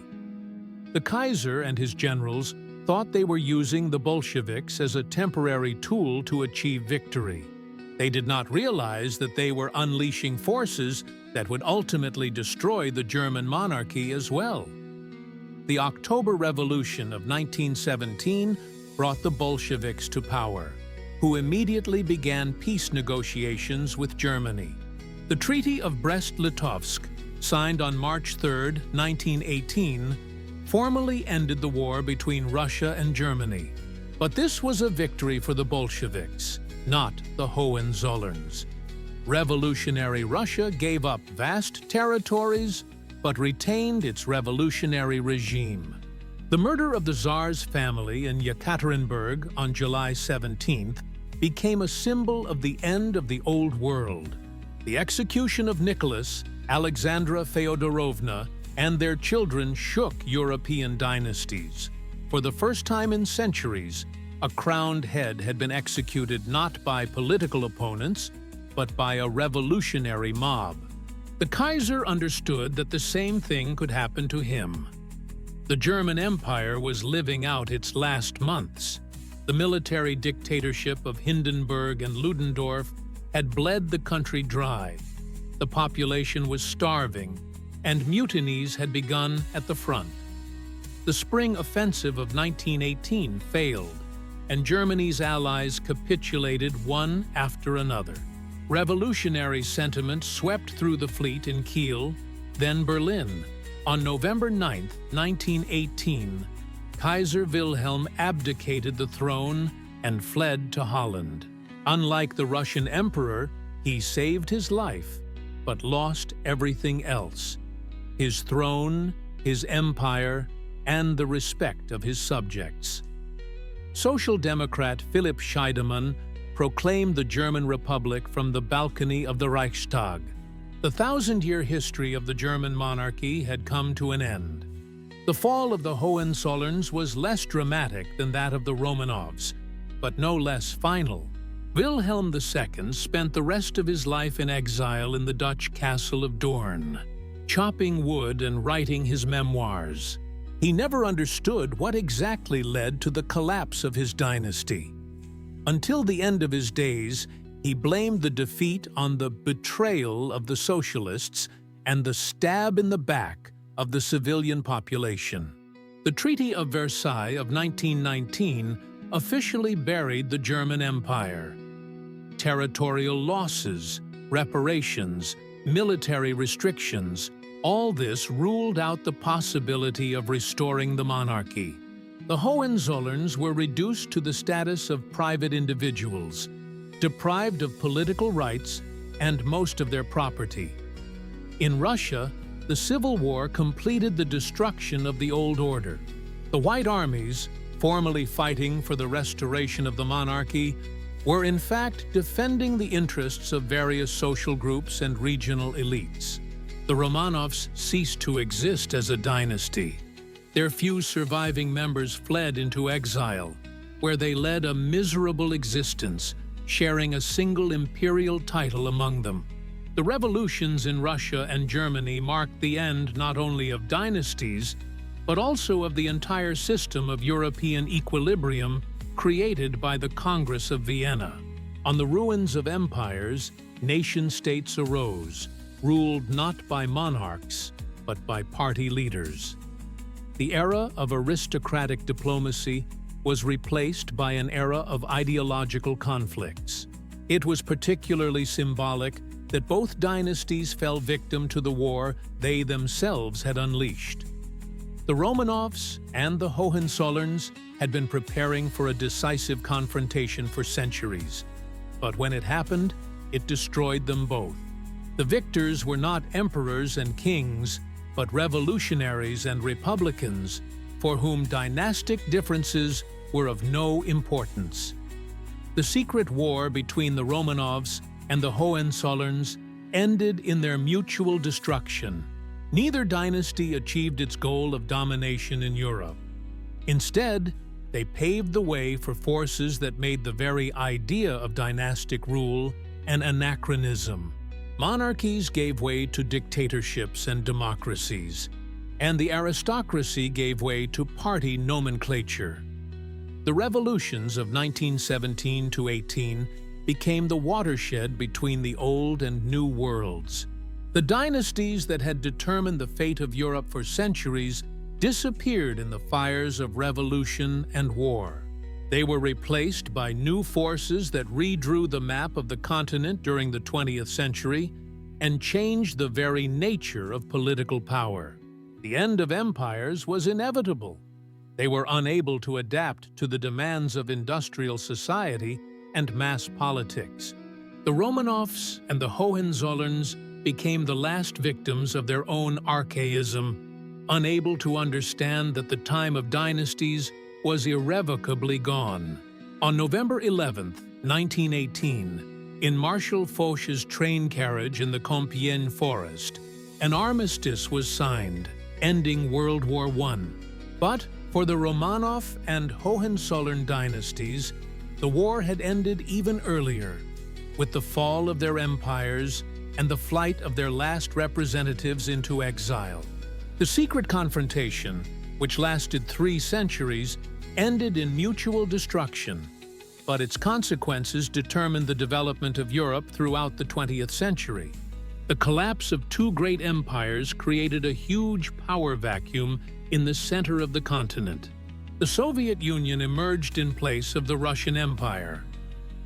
The Kaiser and his generals thought they were using the Bolsheviks as a temporary tool to achieve victory. They did not realize that they were unleashing forces that would ultimately destroy the German monarchy as well. The October Revolution of 1917 brought the Bolsheviks to power, who immediately began peace negotiations with Germany. The Treaty of Brest-Litovsk, signed on March 3, 1918, formally ended the war between Russia and Germany. But this was a victory for the Bolsheviks, not the Hohenzollerns. Revolutionary Russia gave up vast territories, but retained its revolutionary regime. The murder of the Tsar's family in Yekaterinburg on July 17th became a symbol of the end of the Old World. The execution of Nicholas, Alexandra Feodorovna, and their children shook European dynasties. For the first time in centuries, a crowned head had been executed not by political opponents, but by a revolutionary mob. The Kaiser understood that the same thing could happen to him. The German Empire was living out its last months. The military dictatorship of Hindenburg and Ludendorff had bled the country dry. The population was starving, and mutinies had begun at the front. The spring offensive of 1918 failed, and Germany's allies capitulated one after another. Revolutionary sentiment swept through the fleet in Kiel, then Berlin. On November 9, 1918, Kaiser Wilhelm abdicated the throne and fled to Holland. Unlike the Russian emperor, he saved his life, but lost everything else: his throne, his empire, and the respect of his subjects. Social Democrat Philipp Scheidemann proclaimed the German Republic from the balcony of the Reichstag. The thousand-year history of the German monarchy had come to an end. The fall of the Hohenzollerns was less dramatic than that of the Romanovs, but no less final. Wilhelm II spent the rest of his life in exile in the Dutch castle of Doorn, chopping wood and writing his memoirs. He never understood what exactly led to the collapse of his dynasty. Until the end of his days, he blamed the defeat on the betrayal of the socialists and the stab in the back of the civilian population. The Treaty of Versailles of 1919 officially buried the German Empire. Territorial losses, reparations, military restrictions, all this ruled out the possibility of restoring the monarchy. The Hohenzollerns were reduced to the status of private individuals, deprived of political rights and most of their property. In Russia, the Civil War completed the destruction of the old order. The White Armies, formerly fighting for the restoration of the monarchy, were in fact defending the interests of various social groups and regional elites. The Romanovs ceased to exist as a dynasty. Their few surviving members fled into exile, where they led a miserable existence, sharing a single imperial title among them. The revolutions in Russia and Germany marked the end not only of dynasties, but also of the entire system of European equilibrium created by the Congress of Vienna. On the ruins of empires, nation-states arose, ruled not by monarchs, but by party leaders. The era of aristocratic diplomacy was replaced by an era of ideological conflicts. It was particularly symbolic that both dynasties fell victim to the war they themselves had unleashed. The Romanovs and the Hohenzollerns had been preparing for a decisive confrontation for centuries, but when it happened, it destroyed them both. The victors were not emperors and kings, but revolutionaries and republicans, for whom dynastic differences were of no importance. The secret war between the Romanovs and the Hohenzollerns ended in their mutual destruction. Neither dynasty achieved its goal of domination in Europe. Instead, they paved the way for forces that made the very idea of dynastic rule an anachronism. Monarchies gave way to dictatorships and democracies, and the aristocracy gave way to party nomenclature. The revolutions of 1917 to 18 became the watershed between the old and new worlds. The dynasties that had determined the fate of Europe for centuries disappeared in the fires of revolution and war. They were replaced by new forces that redrew the map of the continent during the 20th century and changed the very nature of political power. The end of empires was inevitable. They were unable to adapt to the demands of industrial society and mass politics. The Romanovs and the Hohenzollerns became the last victims of their own archaism, unable to understand that the time of dynasties was irrevocably gone. On November 11, 1918, in Marshal Foch's train carriage in the Compiègne forest, an armistice was signed, ending World War I. But for the Romanov and Hohenzollern dynasties, the war had ended even earlier, with the fall of their empires and the flight of their last representatives into exile. The secret confrontation, which lasted 3 centuries, ended in mutual destruction, but its consequences determined the development of Europe throughout the 20th century. The collapse of 2 great empires created a huge power vacuum in the center of the continent. The Soviet Union emerged in place of the Russian Empire,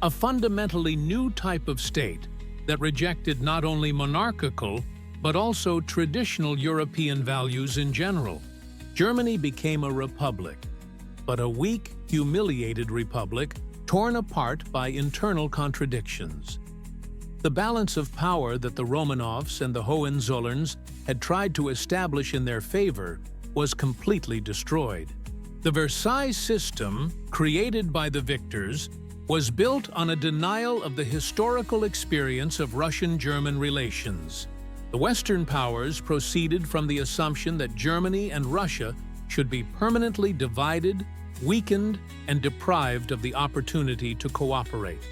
a fundamentally new type of state that rejected not only monarchical but also traditional European values in general. Germany became a republic, but a weak, humiliated republic torn apart by internal contradictions. The balance of power that the Romanovs and the Hohenzollerns had tried to establish in their favor was completely destroyed. The Versailles system, created by the victors, was built on a denial of the historical experience of Russian-German relations. The Western powers proceeded from the assumption that Germany and Russia should be permanently divided, weakened, and deprived of the opportunity to cooperate.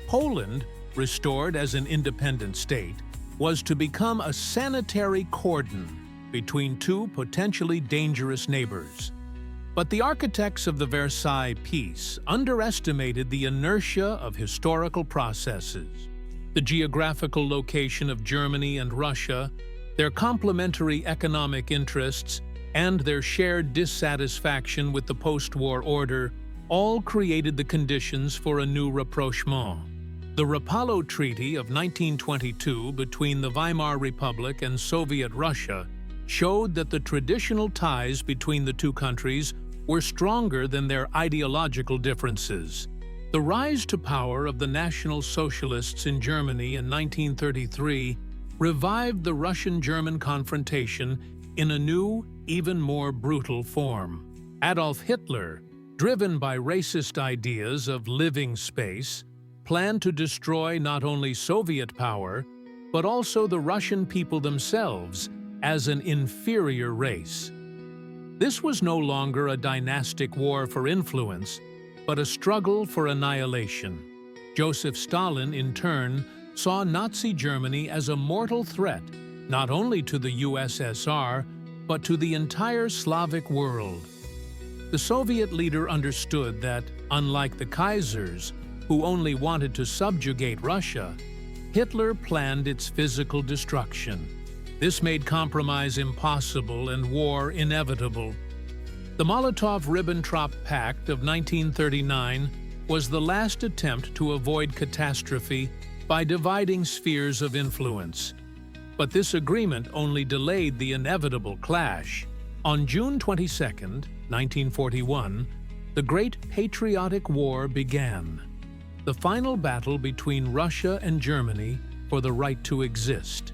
Poland, restored as an independent state, was to become a sanitary cordon between 2 potentially dangerous neighbors. But the architects of the Versailles Peace underestimated the inertia of historical processes. The geographical location of Germany and Russia, their complementary economic interests, and their shared dissatisfaction with the post-war order all created the conditions for a new rapprochement. The Rapallo Treaty of 1922 between the Weimar Republic and Soviet Russia showed that the traditional ties between the 2 countries were stronger than their ideological differences. The rise to power of the National Socialists in Germany in 1933 revived the Russian-German confrontation in a new, even more brutal form. Adolf Hitler, driven by racist ideas of living space, planned to destroy not only Soviet power, but also the Russian people themselves as an inferior race. This was no longer a dynastic war for influence, but a struggle for annihilation. Joseph Stalin, in turn, saw Nazi Germany as a mortal threat, not only to the USSR, but to the entire Slavic world. The Soviet leader understood that, unlike the kaisers, who only wanted to subjugate Russia, Hitler planned its physical destruction. This made compromise impossible and war inevitable. The Molotov-Ribbentrop Pact of 1939 was the last attempt to avoid catastrophe by dividing spheres of influence. But this agreement only delayed the inevitable clash. On June 22, 1941, the Great Patriotic War began, the final battle between Russia and Germany for the right to exist.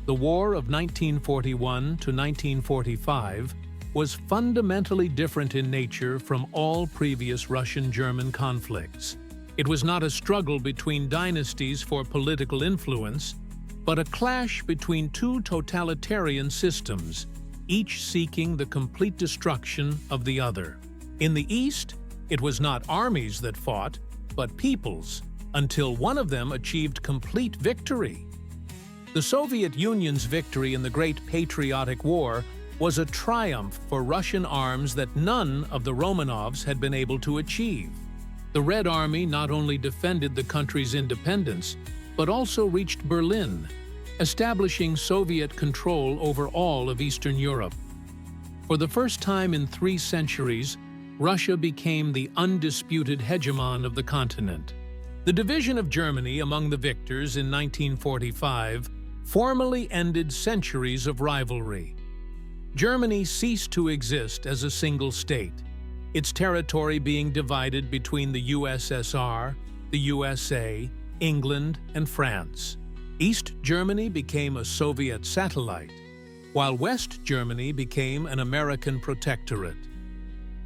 The War of 1941 to 1945 was fundamentally different in nature from all previous Russian-German conflicts. It was not a struggle between dynasties for political influence, but a clash between 2 totalitarian systems, each seeking the complete destruction of the other. In the East, it was not armies that fought, but peoples, until one of them achieved complete victory. The Soviet Union's victory in the Great Patriotic War was a triumph for Russian arms that none of the Romanovs had been able to achieve. The Red Army not only defended the country's independence, but also reached Berlin, establishing Soviet control over all of Eastern Europe. For the first time in 3 centuries, Russia became the undisputed hegemon of the continent. The division of Germany among the victors in 1945 formally ended centuries of rivalry. Germany ceased to exist as a single state, its territory being divided between the USSR, the USA, England, and France. East Germany became a Soviet satellite, while West Germany became an American protectorate.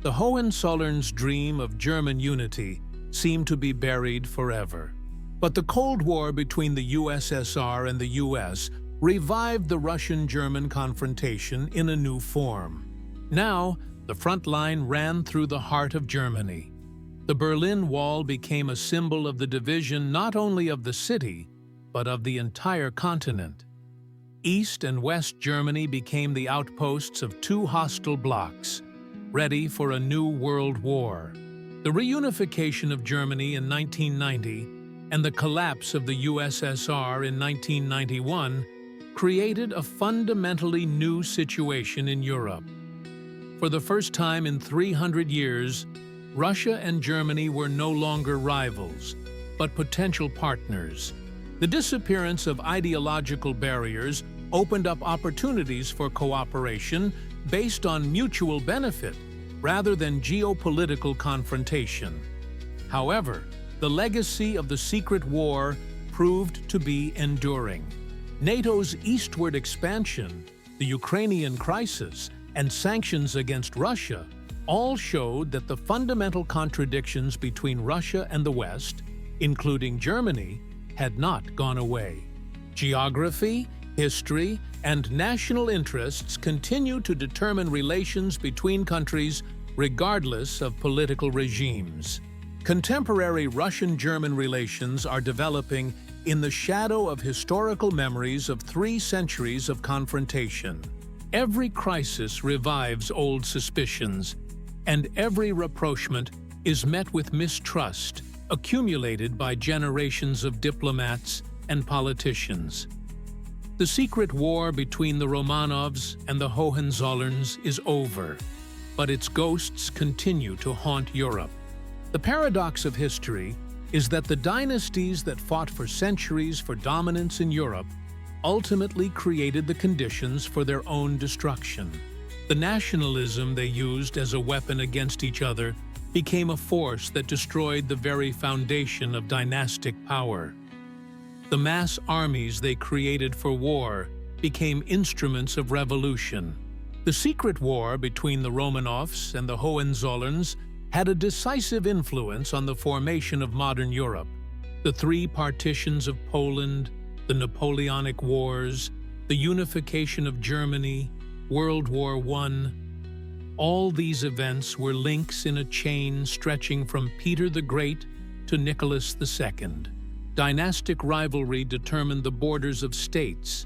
The Hohenzollerns' dream of German unity seemed to be buried forever. But the Cold War between the USSR and the US revived the Russian-German confrontation in a new form. Now, the front line ran through the heart of Germany. The Berlin Wall became a symbol of the division not only of the city, but of the entire continent. East and West Germany became the outposts of two hostile blocs, ready for a new world war. The reunification of Germany in 1990 and the collapse of the USSR in 1991 created a fundamentally new situation in Europe. For the first time in 300 years, Russia and Germany were no longer rivals, but potential partners. The disappearance of ideological barriers opened up opportunities for cooperation based on mutual benefit rather than geopolitical confrontation. However, the legacy of the secret war proved to be enduring. NATO's eastward expansion, the Ukrainian crisis, and sanctions against Russia all showed that the fundamental contradictions between Russia and the West, including Germany, had not gone away. Geography, history, and national interests continue to determine relations between countries regardless of political regimes. Contemporary Russian-German relations are developing in the shadow of historical memories of 3 centuries of confrontation. Every crisis revives old suspicions, and every rapprochement is met with mistrust accumulated by generations of diplomats and politicians. The secret war between the Romanovs and the Hohenzollerns is over, but its ghosts continue to haunt Europe. The paradox of history is that the dynasties that fought for centuries for dominance in Europe ultimately created the conditions for their own destruction. The nationalism they used as a weapon against each other became a force that destroyed the very foundation of dynastic power. The mass armies they created for war became instruments of revolution. The secret war between the Romanovs and the Hohenzollerns had a decisive influence on the formation of modern Europe. The 3 partitions of Poland, the Napoleonic Wars, the unification of Germany, World War I, all these events were links in a chain stretching from Peter the Great to Nicholas II. Dynastic rivalry determined the borders of states,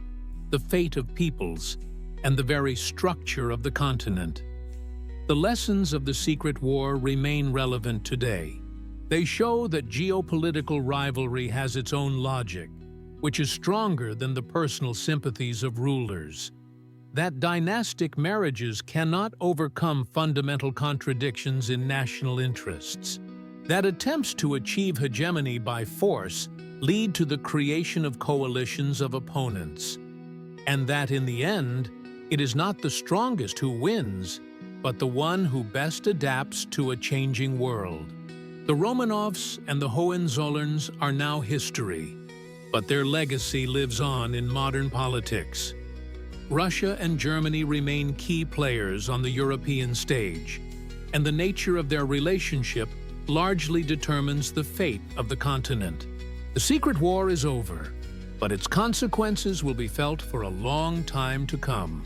the fate of peoples, and the very structure of the continent. The lessons of the secret war remain relevant today. They show that geopolitical rivalry has its own logic, which is stronger than the personal sympathies of rulers. That dynastic marriages cannot overcome fundamental contradictions in national interests. That attempts to achieve hegemony by force lead to the creation of coalitions of opponents. And that in the end, it is not the strongest who wins, but the one who best adapts to a changing world. The Romanovs and the Hohenzollerns are now history, but their legacy lives on in modern politics. Russia and Germany remain key players on the European stage, and the nature of their relationship largely determines the fate of the continent. The secret war is over, but its consequences will be felt for a long time to come.